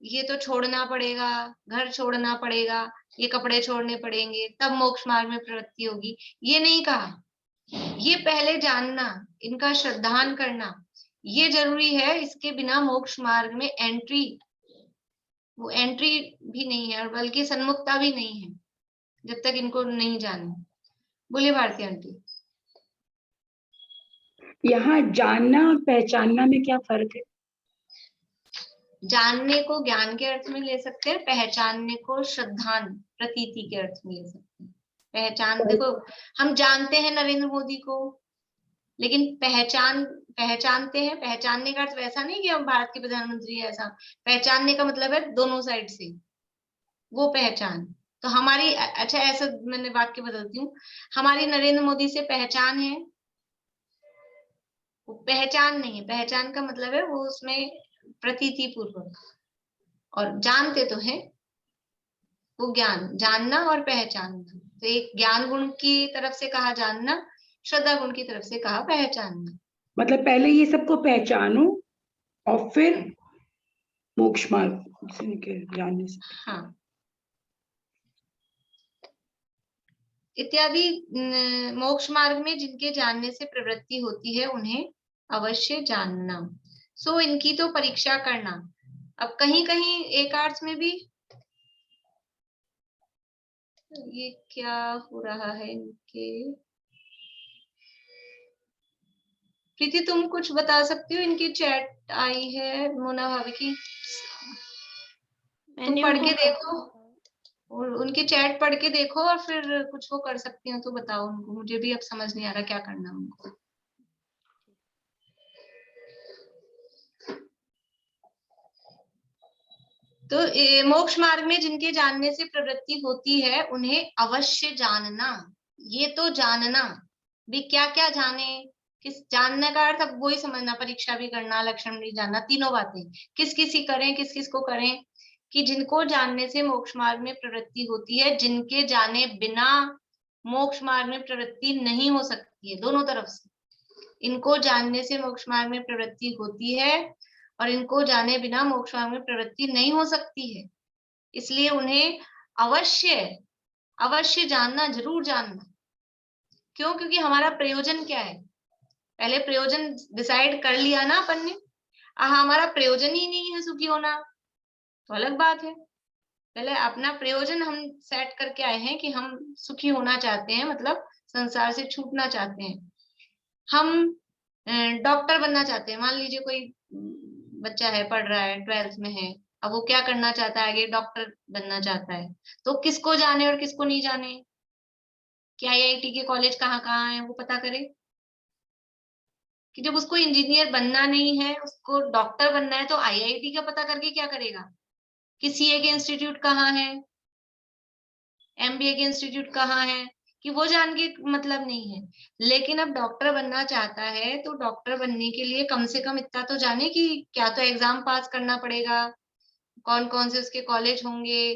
S1: ये तो छोड़ना पड़ेगा, घर छोड़ना पड़ेगा, ये कपड़े छोड़ने पड़ेंगे, तब मोक्ष मार्ग में प्रवृत्ति होगी, ये नहीं कहा। ये पहले जानना, इनका श्रद्धान करना, ये जरूरी है। इसके बिना मोक्ष मार्ग में एंट्री, वो एंट्री भी नहीं है, और बल्कि सन्मुखता भी नहीं है, जब तक इनको नहीं जाने। बोलिए भारती आंटी।
S4: यहाँ जानना और पहचानना में क्या फर्क है?
S1: जानने को ज्ञान के अर्थ में ले सकते हैं, पहचानने को श्रद्धान प्रतीति के अर्थ में ले सकते हैं। पहचान, देखो हम जानते हैं नरेंद्र मोदी को, लेकिन पहचानते हैं, पहचानने का अर्थ वैसा नहीं कि हम भारत के प्रधानमंत्री है, ऐसा। पहचानने का मतलब है दोनों साइड से वो पहचान। तो हमारी, अच्छा ऐसा मैंने वाक्य बदलती हूँ, हमारी नरेंद्र मोदी से पहचान है, वो पहचान नहीं है। पहचान का मतलब है वो उसमें प्रतीति पूर्वक, और जानते तो हैं, वो ज्ञान, जानना और पहचानना। तो एक ज्ञान गुण की तरफ से कहा जानना, श्रद्धा गुण की तरफ से कहा पहचानना।
S4: मतलब पहले ये सबको पहचानो और फिर मोक्ष मार्ग से जानने से।
S1: हाँ, इत्यादि मोक्ष मार्ग में जिनके जानने से प्रवृत्ति होती है, उन्हें अवश्य जानना। सो इनकी तो परीक्षा करना। अब कहीं कहीं एक अर्थ में भी, ये क्या हो रहा है इनके, प्रीति तुम कुछ बता सकती हो? इनकी चैट आई है मोना भाभी की, तुम पढ़ के देखो, और उनकी चैट पढ़ के देखो, और फिर कुछ वो कर सकती हो तो बताओ उनको। मुझे भी अब समझ नहीं आ रहा क्या करना उनको। तो मोक्ष मार्ग में जिनके जानने से प्रवृत्ति होती है, उन्हें अवश्य जानना। ये तो जानना भी, क्या क्या जाने, किस जानने का अर्थ अब वही समझना, परीक्षा भी करना, लक्षण भी जानना, तीनों बातें किस किसी करें, किस किस को करें, कि जिनको जानने से मोक्ष मार्ग में प्रवृत्ति होती है, जिनके जाने बिना मोक्ष मार्ग में प्रवृत्ति नहीं हो सकती है, दोनों तरफ से। इनको जानने से मोक्ष मार्ग में प्रवृत्ति होती है, और इनको जाने बिना मोक्ष मार्ग में प्रवृत्ति नहीं हो सकती है। इसलिए उन्हें अवश्य अवश्य जानना, जरूर जानना। क्यों? क्योंकि हमारा प्रयोजन क्या है, पहले प्रयोजन डिसाइड कर लिया ना अपन ने। हमारा प्रयोजन ही नहीं है सुखी होना, तो अलग बात है। पहले अपना प्रयोजन हम सेट करके आए हैं कि हम सुखी होना चाहते हैं, मतलब संसार से छूटना चाहते हैं, हम डॉक्टर बनना चाहते हैं। मान लीजिए कोई बच्चा है, पढ़ रहा है, 12th में है, अब वो क्या करना चाहता है, आगे डॉक्टर बनना चाहता है। तो किसको जाने और किसको नहीं जाने? कि IIT के कॉलेज कहाँ कहाँ है वो पता करे। कि जब उसको इंजीनियर बनना नहीं है, उसको डॉक्टर बनना है, तो IIT का पता करके क्या करेगा कि CA के इंस्टीट्यूट कहाँ है, MBA के इंस्टीट्यूट कहाँ है, कि वो जान के मतलब नहीं है। लेकिन अब डॉक्टर बनना चाहता है तो डॉक्टर बनने के लिए कम से कम इतना तो जाने कि क्या तो एग्जाम पास करना पड़ेगा, कौन कौन से उसके कॉलेज होंगे,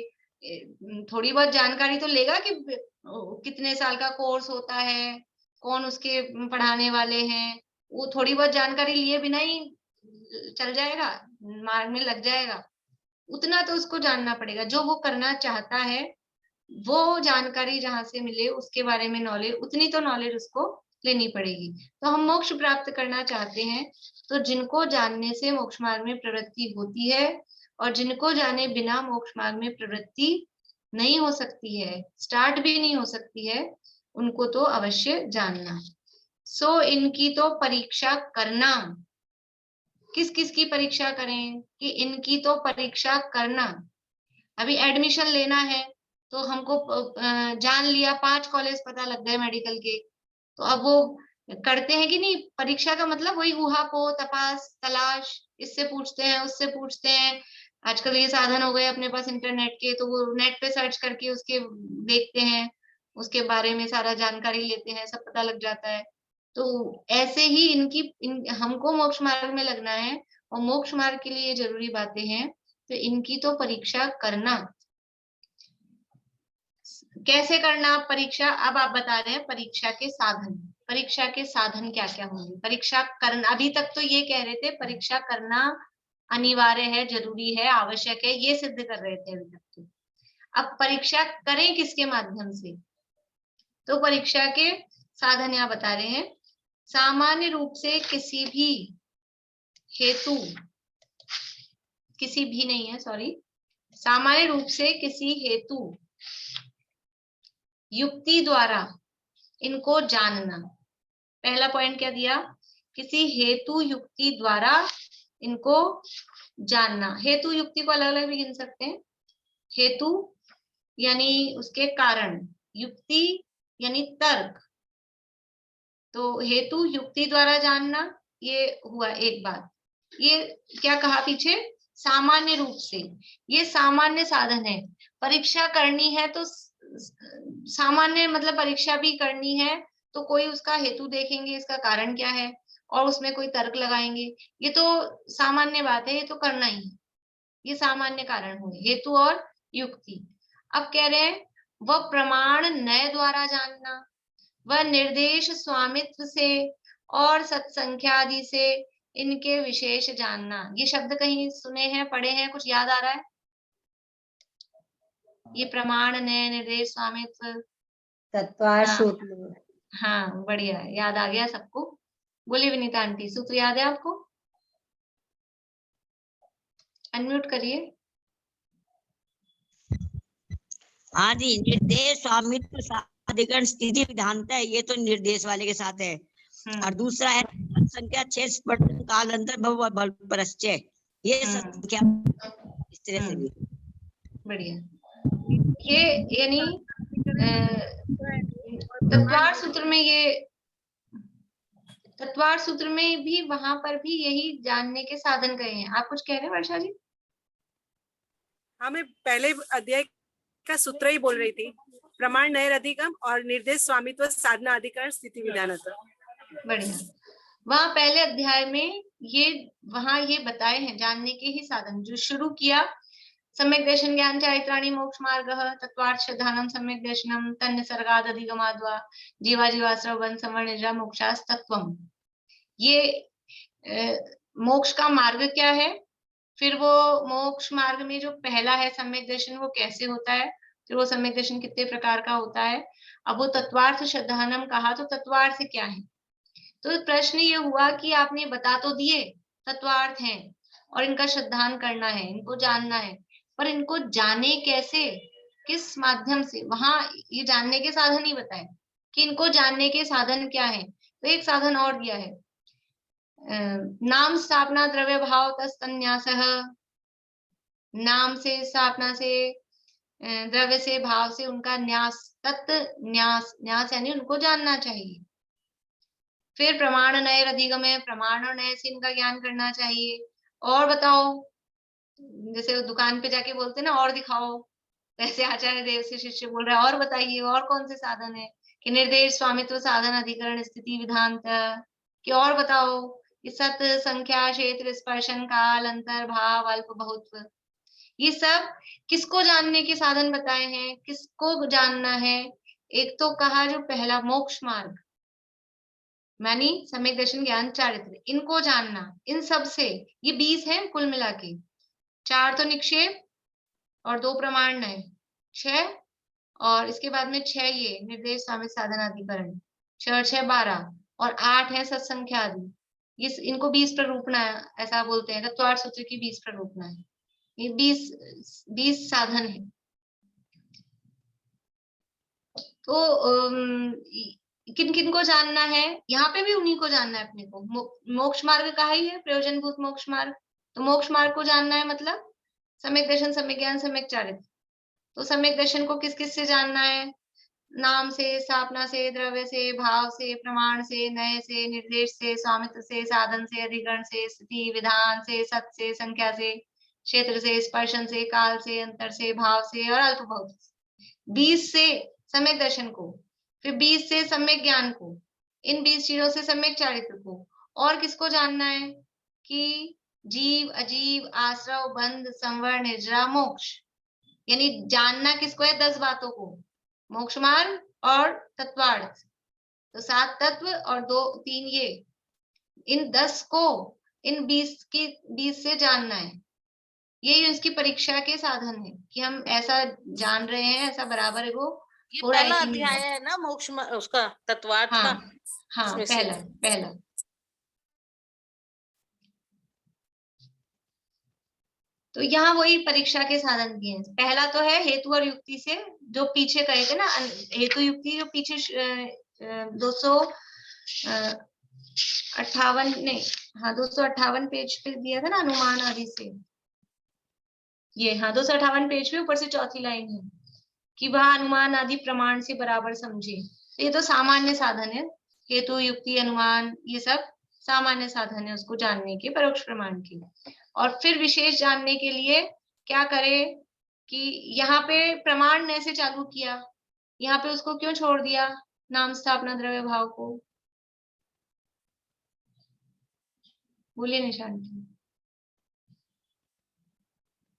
S1: थोड़ी बहुत जानकारी तो लेगा कि कितने साल का कोर्स होता है, कौन उसके पढ़ाने वाले हैं, वो थोड़ी बहुत जानकारी लिए बिना ही चल जाएगा, मार्ग में लग जाएगा। उतना तो उसको जानना पड़ेगा। जो वो करना चाहता है वो जानकारी जहां से मिले उसके बारे में नॉलेज, उतनी तो नॉलेज उसको लेनी पड़ेगी। तो हम मोक्ष प्राप्त करना चाहते हैं तो जिनको जानने से मोक्ष मार्ग में प्रवृत्ति होती है और जिनको जाने बिना मोक्ष मार्ग में प्रवृत्ति नहीं हो सकती है, स्टार्ट भी नहीं हो सकती है, उनको तो अवश्य जानना। सो इनकी तो परीक्षा करना। किस किस की परीक्षा करें कि इनकी तो परीक्षा करना। अभी एडमिशन लेना है तो हमको जान लिया 5 कॉलेज पता लग गए मेडिकल के, तो अब वो करते हैं कि नहीं, परीक्षा का मतलब वही ऊहापोह, तपास, तलाश, इससे पूछते हैं उससे पूछते हैं। आजकल ये साधन हो गए अपने पास इंटरनेट के, तो वो नेट पे सर्च करके उसके देखते हैं, उसके बारे में सारा जानकारी लेते हैं, सब पता लग जाता है। तो ऐसे ही हमको मोक्ष मार्ग में लगना है और मोक्ष मार्ग के लिए जरूरी बातें हैं, तो इनकी तो परीक्षा करना। कैसे करना परीक्षा? अब आप बता रहे हैं परीक्षा के साधन। परीक्षा के साधन क्या क्या होंगे? परीक्षा करना, अभी तक तो ये कह रहे थे परीक्षा करना अनिवार्य है, जरूरी है, आवश्यक है, ये सिद्ध कर रहे थे अभी तक तो। अब परीक्षा करें किसके माध्यम से? तो परीक्षा के साधन यहाँ बता रहे हैं। सामान्य रूप से किसी भी हेतु, किसी भी नहीं है सॉरी, सामान्य रूप से किसी हेतु युक्ति द्वारा इनको जानना। पहला पॉइंट क्या दिया? किसी हेतु युक्ति द्वारा इनको जानना। हेतु युक्ति को अलग अलग भी गिन सकते हैं। हेतु यानी उसके कारण, युक्ति यानी तर्क। तो हेतु युक्ति द्वारा जानना, ये हुआ एक बात। ये क्या कहा पीछे? सामान्य रूप से, ये सामान्य साधन है। परीक्षा करनी है तो सामान्य मतलब परीक्षा भी करनी है तो कोई उसका हेतु देखेंगे, इसका कारण क्या है, और उसमें कोई तर्क लगाएंगे। ये तो सामान्य बात है, ये तो करना ही है। ये सामान्य कारण हुए, हेतु और युक्ति। अब कह रहे हैं वह प्रमाण नय द्वारा जानना, वह निर्देश स्वामित्व से और सत्संख्या आदि से इनके विशेष जानना। ये शब्द कहीं सुने हैं, पढ़े हैं, कुछ याद आ रहा है? ये प्रमाण, नय, निर्देश, स्वामित्व,
S11: तत्वार
S1: हाँ,
S11: सूत्र।
S1: हाँ बढ़िया, याद आ गया सबको। बोलिए विनीता आंटी, सूत्र याद है आपको? अनम्यूट करिए।
S12: हाँ जी, निर्देश, स्वामित्व, साधिकरण, स्थिति, विधानता है, ये तो निर्देश वाले के साथ है। और दूसरा है संख्या 6 कालांतर भव बल परश्चय, ये संख्या इस तरह से भी
S1: बढ़िया। ये यानी तत्वार सूत्र में, ये तत्वार सूत्र में भी वहां पर भी यही जानने के साधन कहे हैं। आप कुछ कह रहे हैं वर्षा जी?
S10: हाँ, मैं पहले अध्याय का सूत्र ही बोल रही थी। प्रमाण नयर अधिगम और निर्देश स्वामित्व साधना अधिकरण स्थिति विधानता।
S1: बढ़िया। वहां पहले अध्याय में ये वहां ये बताए हैं जानने के ही साधन। जो शुरू किया, सम्यक दर्शन ज्ञान चारित्राणि मोक्ष मार्गः तत्वार्थ श्रद्धानम सम्यक दर्शनम तन्निसर्गाद अधिगमाद्वा जीवा जीवाश्रव बन समण निजा मोक्षास तत्वम। ये मोक्ष का मार्ग क्या है, फिर वो मोक्ष मार्ग में जो पहला है सम्यक दर्शन, वो कैसे होता है, फिर वो सम्यक दर्शन कितने प्रकार का होता है। अब वो तत्वार्थ श्रद्धानम कहा, तो तत्वार्थ क्या है? तो प्रश्न ये हुआ कि आपने बता तो दिए तत्वार्थ हैं और इनका श्रद्धान करना है, इनको जानना है, पर इनको जाने कैसे, किस माध्यम से? वहां ये जानने के साधन ही बताए कि इनको जानने के साधन क्या है। तो एक साधन और दिया है, नाम स्थापना द्रव्य भाव तस्तन्यासः। नाम से, स्थापना से द्रव्य से, भाव से उनका न्यास, तत्व न्यास, न्यास यानी उनको जानना चाहिए। फिर प्रमाण नए अधिगम, प्रमाण और नए से इनका ज्ञान करना चाहिए। और बताओ, जैसे दुकान पे जाके बोलते हैं ना, और दिखाओ, वैसे आचार्य देव से शिष्य बोल रहा है और बताइए और कौन से साधन है, कि निर्देश, स्वामित्व, साधन, अधिकरण, स्थिति, विधांत, कि और बताओ, कि सत, संख्या, क्षेत्र, स्पर्शन, काल, अंतर, भाव, अल्प, बहुत्व, ये सब किसको जानने के साधन बताए हैं, किसको जानना है। एक तो कहा जो पहला मोक्ष मार्ग, मानी सम्यक दर्शन, ज्ञान, चारित्र, इनको जानना। इन सब से ये 20 हैं कुल मिला के, 4 तो निक्षेप और 2 प्रमाण नए, 6, और इसके बाद में 6 ये निर्देश, स्वामित्व, साधन, अधिकरण, 6 6 12, और 8 है सत्संख्या आदि। ये इनको 20 प्ररूपणा ऐसा बोलते हैं, तत्वार्थ सूत्र की 20 प्ररूपणा है। ये 20 साधन है। तो किन किन को जानना है, यहाँ पे भी उन्हीं को जानना है अपने को। मोक्ष मार्ग का ही है, प्रयोजनभूत मोक्ष मार्ग। तो मोक्ष मार्ग को जानना है, मतलब सम्यक दर्शन, सम्यक ज्ञान, सम्यक चारित्र। तो सम्यक दर्शन को किस किस से जानना है, नाम से, स्थापना से, द्रव्य से, भाव से, प्रमाण से, नए से, निर्देश से, स्वामित्व से, साधन से, अधिकरण से, स्थिति, विधान से, सत से, संख्या से, क्षेत्र से, स्पर्शन से, काल से, अंतर से, भाव से और अल्प बहुत। 20 से सम्यक दर्शन को, फिर 20 से सम्यक ज्ञान को, इन 20 चीजों से सम्यक चारित्र को। और किसको जानना है, कि जीव, अजीव, आश्रव, बंध, संवर, निर्जरा, मोक्ष, यानी जानना किसको है, 10 बातों को, मोक्ष मार्ग और तत्वार्थ। तो 7 तत्व और 3 ये, इन 10 को इन 20 से जानना है। ये इसकी परीक्षा के साधन है कि हम ऐसा जान रहे हैं, ऐसा बराबर है वो
S11: ये पहला अध्याय है ना मोक्ष उसका, तत्वार्थ का।
S1: हाँ, पहला। तो यहाँ वही परीक्षा के साधन दिए हैं। पहला तो है हेतु और युक्ति से, जो पीछे कहे थे ना, हेतु युक्ति जो पीछे 258 पेज पे दिया था ना, अनुमान आदि से। ये 258 पेज पे ऊपर से चौथी लाइन है कि वह अनुमान आदि प्रमाण से बराबर समझे। तो ये तो सामान्य साधन है, हेतु, युक्ति, अनुमान, ये सब सामान्य साधन है उसको जानने के, परोक्ष प्रमाण के। और फिर विशेष जानने के लिए क्या करे, कि यहाँ पे प्रमाण नए से चालू किया, यहाँ पे उसको क्यों छोड़ दिया, नाम, स्थापना, द्रव्य, भाव को? बोलिए निशांति।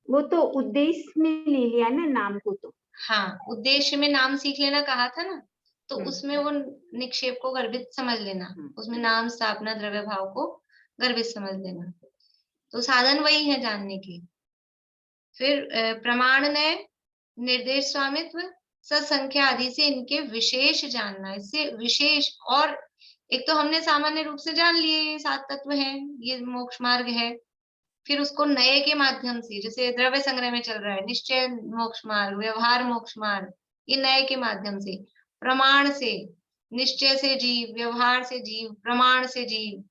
S5: वो तो उद्देश्य में ले लिया ना नाम को। तो
S1: हाँ, उद्देश्य में नाम सीख लेना कहा था ना, तो उसमें वो निक्षेप को गर्भित समझ लेना, उसमें नाम, स्थापना, द्रव्य, भाव को गर्भित समझ लेना। तो साधन वही है जानने के। फिर प्रमाण नए, निर्देश, स्वामित्व, सत्संख्या आदि से इनके विशेष जानना। इससे विशेष, और एक तो हमने सामान्य रूप से जान लिए ये 7 तत्व हैं, ये मोक्ष मार्ग है। फिर उसको नए के माध्यम से, जैसे द्रव्य संग्रह में चल रहा है निश्चय मोक्ष मार्ग, व्यवहार मोक्ष मार्ग, ये नए के माध्यम से। प्रमाण से, निश्चय से जीव, व्यवहार से जीव, प्रमाण से जीव,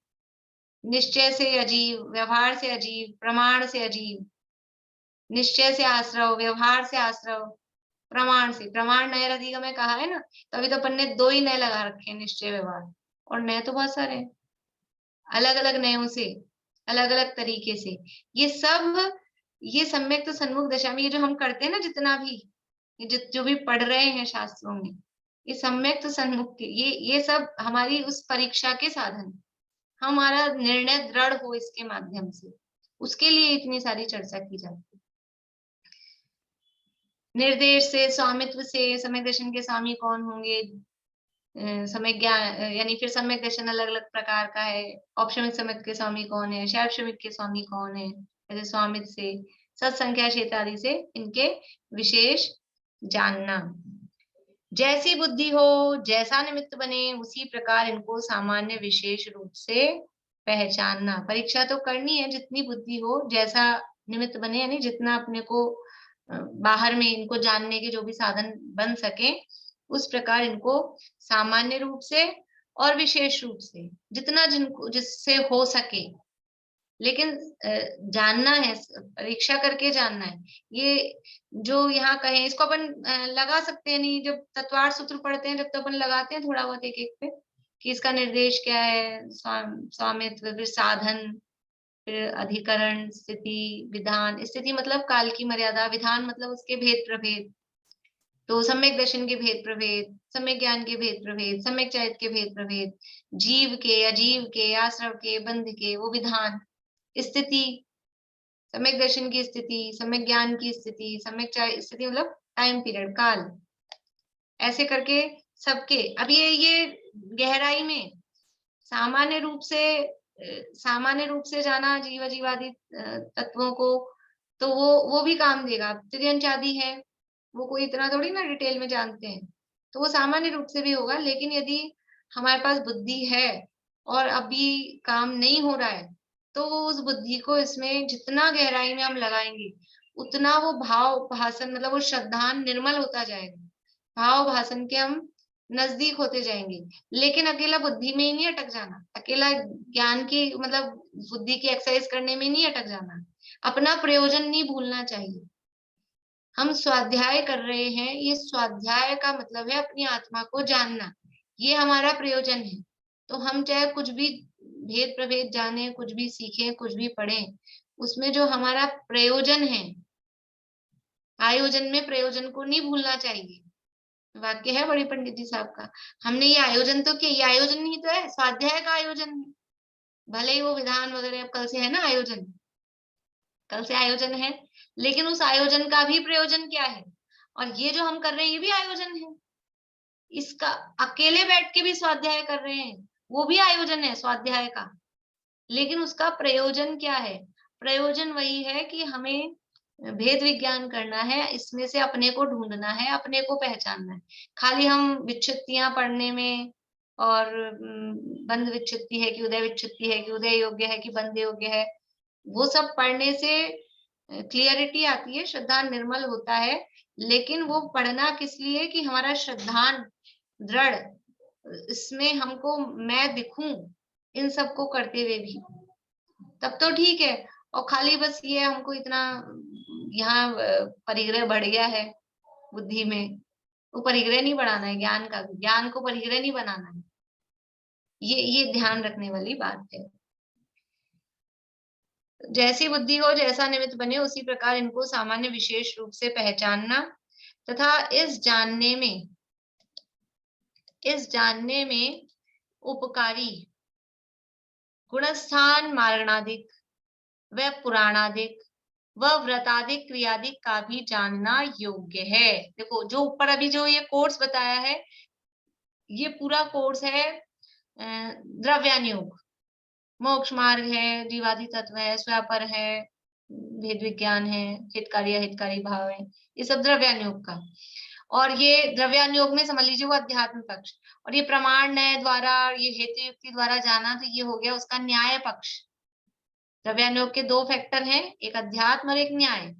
S1: निश्चय से अजीव, व्यवहार से अजीव, प्रमाण से अजीव, निश्चय से आश्रव, व्यवहार से आश्रव, प्रमाण से। प्रमाण नए अधिगम में कहा है ना, तो अभी तो अपन ने 2 ही नए लगा रखे हैं, निश्चय, व्यवहार, और नए तो बहुत सारे हैं, अलग अलग नयों से, अलग अलग तरीके से। ये सब, ये सम्यक तो सन्मुख दशा में, ये जो हम करते हैं ना, जितना भी जो भी पढ़ रहे हैं शास्त्रों में, ये सम्यक तो सन्मुख के, ये सब हमारी उस परीक्षा के साधन, हमारा निर्णय दृढ़ हो इसके माध्यम से, उसके लिए इतनी सारी चर्चा की जाती है। निर्देश से, स्वामित्व से, सम्यक दर्शन के स्वामी कौन होंगे, सम्यक ज्ञान, यानी फिर सम्यक दर्शन अलग अलग प्रकार का है, औपशमिक सम्यक के स्वामी कौन है, शैवशमिक के स्वामी कौन है, ऐसे स्वामित्व से, सत्संख्या, क्षेत्र आदि से इनके विशेष जानना। जैसी बुद्धि हो, जैसा निमित्त बने, उसी प्रकार इनको सामान्य विशेष रूप से पहचानना। परीक्षा तो करनी है, जितनी बुद्धि हो, जैसा निमित्त बने, यानी जितना अपने को बाहर में इनको जानने के जो भी साधन बन सके, उस प्रकार इनको सामान्य रूप से और विशेष रूप से, जितना जिनको जिससे हो सके, लेकिन जानना है, परीक्षा करके जानना है। ये जो यहाँ कहे इसको अपन लगा सकते हैं नहीं, जब तत्वार्थ सूत्र पढ़ते हैं जब तो अपन लगाते हैं थोड़ा बहुत एक एक पे कि इसका निर्देश क्या है, स्वामित्व, फिर साधन, फिर अधिकरण, स्थिति, विधान। स्थिति मतलब काल की मर्यादा, विधान मतलब उसके भेद प्रभेद, तो सम्यक दर्शन के भेद प्रभेद, सम्यक ज्ञान के भेद प्रभेद, सम्यक चरित्र के भेद प्रभेद, जीव के, अजीव के, आश्रव के, बंध के, वो विधान। स्थिति, सम्यक दर्शन की स्थिति, सम्यक ज्ञान की स्थिति, सम्यक स्थिति मतलब टाइम पीरियड, काल। ऐसे करके सबके, अब ये गहराई में सामान्य रूप से जाना जीव जीवादि तत्वों को, तो वो भी काम देगा। त्रियंच आदि है, वो कोई इतना थोड़ी ना डिटेल में जानते हैं, तो वो सामान्य रूप से भी होगा। लेकिन यदि हमारे पास बुद्धि है और अभी काम नहीं हो रहा है, तो उस बुद्धि को इसमें जितना गहराई में हम लगाएंगे उतना वो भाव भाषण मतलब वो श्रद्धान निर्मल होता जाएगा, भाव भाषण के हम नजदीक होते जाएंगे। लेकिन अकेला बुद्धि में ही नहीं अटक जाना, अकेला ज्ञान की मतलब बुद्धि की एक्सरसाइज करने में नहीं अटक जाना, अपना प्रयोजन नहीं भूलना चाहिए। हम स्वाध्याय कर रहे हैं, ये स्वाध्याय का मतलब है अपनी आत्मा को जानना, ये हमारा प्रयोजन है। तो हम चाहे कुछ भी भेद प्रभेद जाने, कुछ भी सीखें, कुछ भी पढ़ें, उसमें जो हमारा प्रयोजन है, आयोजन में प्रयोजन को नहीं भूलना चाहिए। वाक्य है बड़ी पंडित जी साहब का, हमने ये आयोजन तो किया, ये आयोजन नहीं तो है, स्वाध्याय का आयोजन है। भले ही वो विधान वगैरह अब कल से है ना आयोजन, कल से आयोजन है, लेकिन उस आयोजन का भी प्रयोजन क्या है, और ये जो हम कर रहे हैं ये भी आयोजन है। इसका अकेले बैठ के भी स्वाध्याय कर रहे हैं, वो भी आयोजन है स्वाध्याय का, लेकिन उसका प्रयोजन क्या है? प्रयोजन वही है कि हमें भेद विज्ञान करना है, इसमें से अपने को ढूंढना है, अपने को पहचानना है। खाली हम विच्छित्तियां पढ़ने में, और बंध विच्छित्ति है कि उदय विच्छित्ति है कि उदय योग्य है कि बंध योग्य है, वो सब पढ़ने से क्लियरिटी आती है, श्रद्धान निर्मल होता है। लेकिन वो पढ़ना किस लिए कि हमारा श्रद्धान दृढ़, इसमें हमको मैं दिखूं इन सबको करते हुए भी, तब तो ठीक है। और खाली बस ये हमको इतना यहाँ परिग्रह बढ़ गया है बुद्धि में, वो परिग्रह नहीं बढ़ाना है, ज्ञान का, ज्ञान को परिग्रह नहीं बनाना है, ये ध्यान रखने वाली बात है। जैसी बुद्धि हो, जैसा निमित्त बने, उसी प्रकार इनको सामान्य विशेष रूप से पहचानना तथा इस जानने में उपकारी गुणस्थान मारणादिक व पुराणादिक व व्रतादिक क्रियादिक का भी जानना योग्य है। देखो जो ऊपर अभी जो ये कोर्स बताया है, ये पूरा कोर्स है द्रव्यानुयोग, मोक्ष मार्ग है, जीवादि तत्व है, स्वापर है, भेद विज्ञान है, हितकारी अहितकारी भाव है, ये सब द्रव्यानुयोग का। और ये द्रव्यानुयोग में समझ लीजिए वो अध्यात्म पक्ष, और ये प्रमाण न्याय द्वारा, ये हेतु युक्ति द्वारा जाना, तो ये हो गया उसका न्याय पक्ष। द्रव्यानुयोग के दो फैक्टर हैं, एक अध्यात्म और एक न्याय।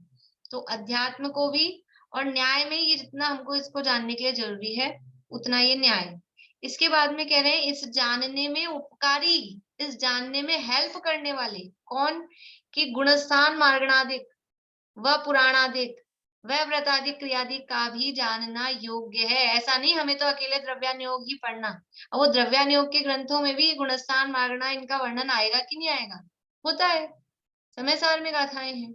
S1: तो अध्यात्म को भी और न्याय में ये जितना हमको इसको जानने के लिए जरूरी है उतना ये न्याय। इसके बाद में कह रहे हैं इस जानने में उपकारी, इस जानने में हेल्प करने वाले कौन कि गुणस्थान मार्गणादिक व पुराणादिक व व्रतादिक क्रियादिक का भी जानना योग्य है। ऐसा नहीं हमें तो अकेले द्रव्यानुयोग ही पढ़ना, और वो द्रव्यानुयोग के ग्रंथों में भी गुणस्थान मार्गणा इनका वर्णन आएगा कि नहीं आएगा, होता है, समय सार में गाथाएं हैं।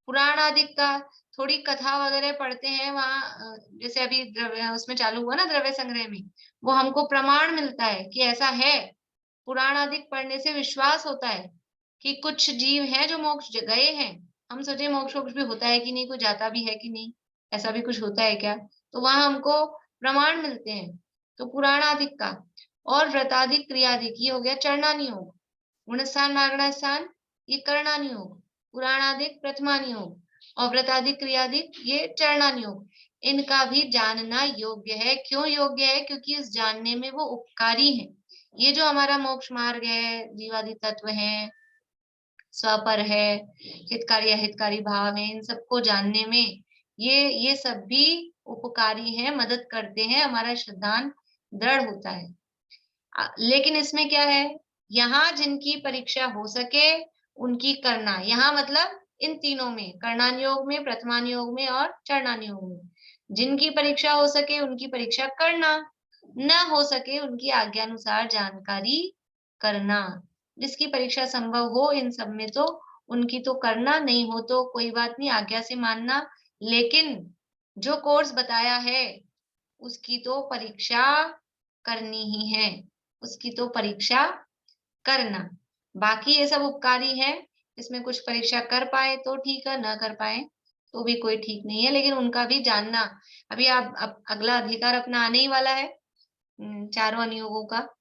S1: पुराण आदि का थोड़ी कथा वगैरह पढ़ते हैं वहां, जैसे अभी उसमें चालू हुआ ना द्रव्य संग्रह में, वो हमको प्रमाण मिलता है कि ऐसा है। पुराण आदि पढ़ने से विश्वास होता है कि कुछ जीव हैं जो मोक्ष गए हैं। हम सोचे मोक्ष भी होता है कि नहीं, कोई जाता भी है कि नहीं, ऐसा भी कुछ होता है क्या, तो वहां हमको प्रमाण मिलते हैं। तो पुराण आदि का और व्रतादिक क्रियादिक ये हो गया चरणानुयोग, गुणस्थान मार्गणास्थान ये करणानुयोग, पुराणादिक प्रथमानुयोग और व्रतादिक क्रियादिक ये चरणानुयोग, इनका भी जानना योग्य है। क्यों योग्य है? क्योंकि इस जानने में वो उपकारी है। ये जो हमारा मोक्ष मार्ग है, जीवादि तत्व है, स्वपर है, हितकारी अहितकारी भाव है, इन सबको जानने में ये सब भी उपकारी है, मदद करते हैं, हमारा श्रद्धान दृढ़ होता है। लेकिन इसमें क्या है, यहाँ जिनकी परीक्षा हो सके उनकी करना, यहाँ मतलब इन तीनों में, कर्णानुयोग में, प्रथमानुयोग में और चरणानुयोग में, जिनकी परीक्षा हो सके उनकी परीक्षा करना, न हो सके उनकी आज्ञानुसार जानकारी करना। जिसकी परीक्षा संभव हो इन सब में तो उनकी तो करना, नहीं हो तो कोई बात नहीं, आज्ञा से मानना, लेकिन जो कोर्स बताया है उसकी तो परीक्षा करनी ही है, उसकी तो परीक्षा करना। बाकी ये सब उपकारी है, इसमें कुछ परीक्षा कर पाए तो ठीक है, ना कर पाए तो भी कोई ठीक नहीं है, लेकिन उनका भी जानना। अभी आप अगला अधिकार अपना आने ही वाला है चारों अनुयोगों का,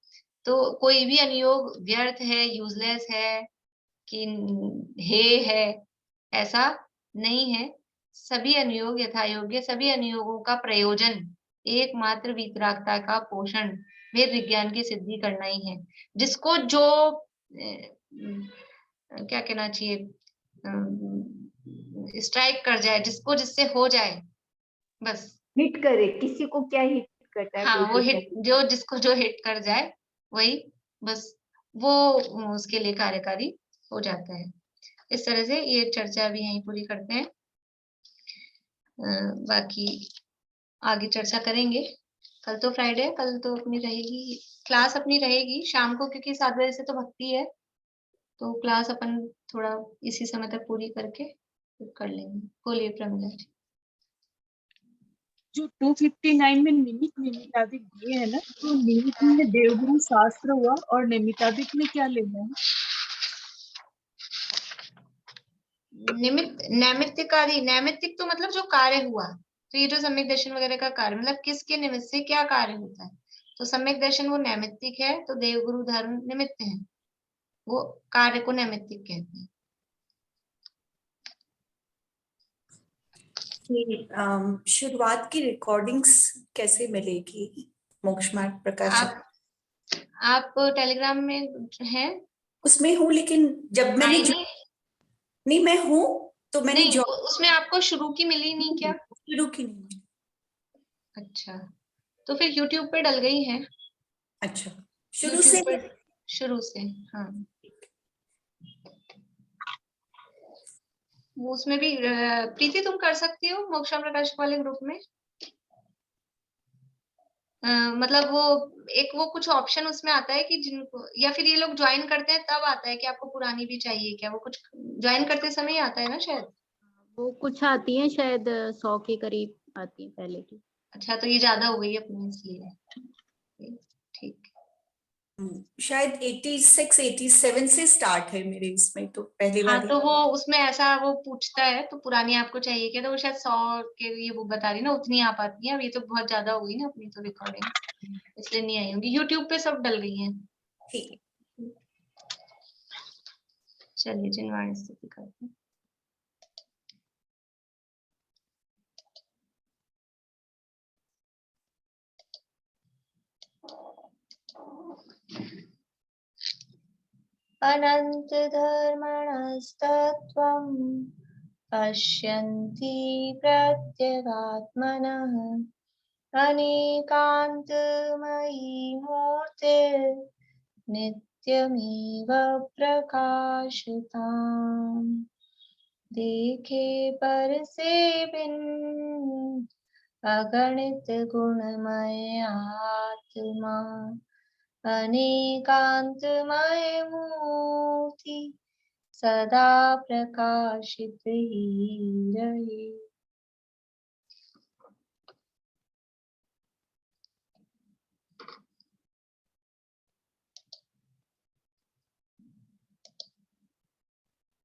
S1: तो कोई भी अनुयोग व्यर्थ है, यूजलेस है कि है, ऐसा नहीं है। सभी अनुयोग यथायोग्य, सभी अनुयोगों का प्रयोजन एकमात्र वीतरागता का पोषण, वेद विज्ञान की सिद्धि करना ही है। जिसको जो क्या कहना चाहिए, स्ट्राइक कर जाए, जिसको जिससे हो जाए, बस
S5: हिट करे, किसी को क्या हिट करता है,
S1: हाँ,
S5: कोई
S1: वो
S5: तो
S1: हिट, जो जिसको जो हिट कर जाए वही बस वो उसके लिए कार्यकारी हो जाता है। इस तरह से ये चर्चा भी यहीं पूरी करते हैं। बाकी आगे चर्चा करेंगे। कल तो फ्राइडे है, कल तो अपनी रहेगी क्लास, अपनी रहेगी शाम को, क्योंकि 7 बजे से तो भक्ति है, तो क्लास अपन थोड़ा इसी समय तक पूरी करके फिर कर लेंगे। बोलिए प्रमिला जी।
S7: जो 259 में निमित्त निमित्ताधिक दिए है ना, तो निमित्त में देवगुरु शास्त्र हुआ और निमित्ताधिक में क्या लेना है?
S1: निमित्त, नैमित्तिकारी, नैमित्तिक तो मतलब जो कार्य हुआ, तो ये जो सम्यक दर्शन वगैरह का कार्य, मतलब किसके निमित्त से क्या कार्य होता है, तो सम्यक दर्शन वो नैमित्तिक है, तो देवगुरु धर्म निमित्त है, वो कार्य को नैमित्तिक कहते हैं।
S13: शुरुआत की रिकॉर्डिंग्स कैसे मिलेगी मोक्ष मार्ग प्रकाशक?
S1: आप टेलीग्राम में हैं?
S13: उसमें हूँ, लेकिन जब मैंने नहीं मैं हूँ तो मैंने
S1: नहीं, उसमें आपको शुरू की मिली नहीं क्या?
S13: शुरू की नहीं।
S1: अच्छा, तो फिर YouTube पे डल गई है।
S13: अच्छा, शुरू से
S1: हाँ। वो उसमें भी प्रीति तुम कर सकती हो मोक्ष प्रकाशक वाले ग्रुप में। मतलब वो एक वो कुछ ऑप्शन उसमें आता है कि जिनको, या फिर ये लोग ज्वाइन करते हैं तब आता है कि आपको पुरानी भी चाहिए क्या, वो कुछ ज्वाइन करते समय ही आता है ना शायद।
S8: वो कुछ आती है शायद 100 के करीब आती है पहले की।
S1: अच्छा, तो ये ज्यादा हो गई अपने, इसलिए ठीक।
S13: शायद 86 87 से स्टार्ट है मेरे इसमें, तो पहली बार।
S1: हाँ, तो वो उसमें ऐसा वो पूछता है, तो पुरानी आपको चाहिए क्या, तो वो शायद 100 के ये वो बता रही ना, उतनी आ पाती है। अब ये तो बहुत ज्यादा हो गई ना अपनी तो रिकॉर्डिंग, इसलिए नहीं आई होंगी। यूट्यूब पे सब डल गई हैं।
S13: ठीक,
S1: चलिए जिनवाणी स्थिति करते हैं। अनंत धर्मणस्तत्त्वं पश्यन्ति प्रत्यगात्मनः अनेकान्तमयी मूर्तिर्नित्यमेव प्रकाशिताम् देखे पर से बिन अगणित गुणमय आत्मा अनेकांतमय मूर्ति सदा प्रकाशित ही रहे।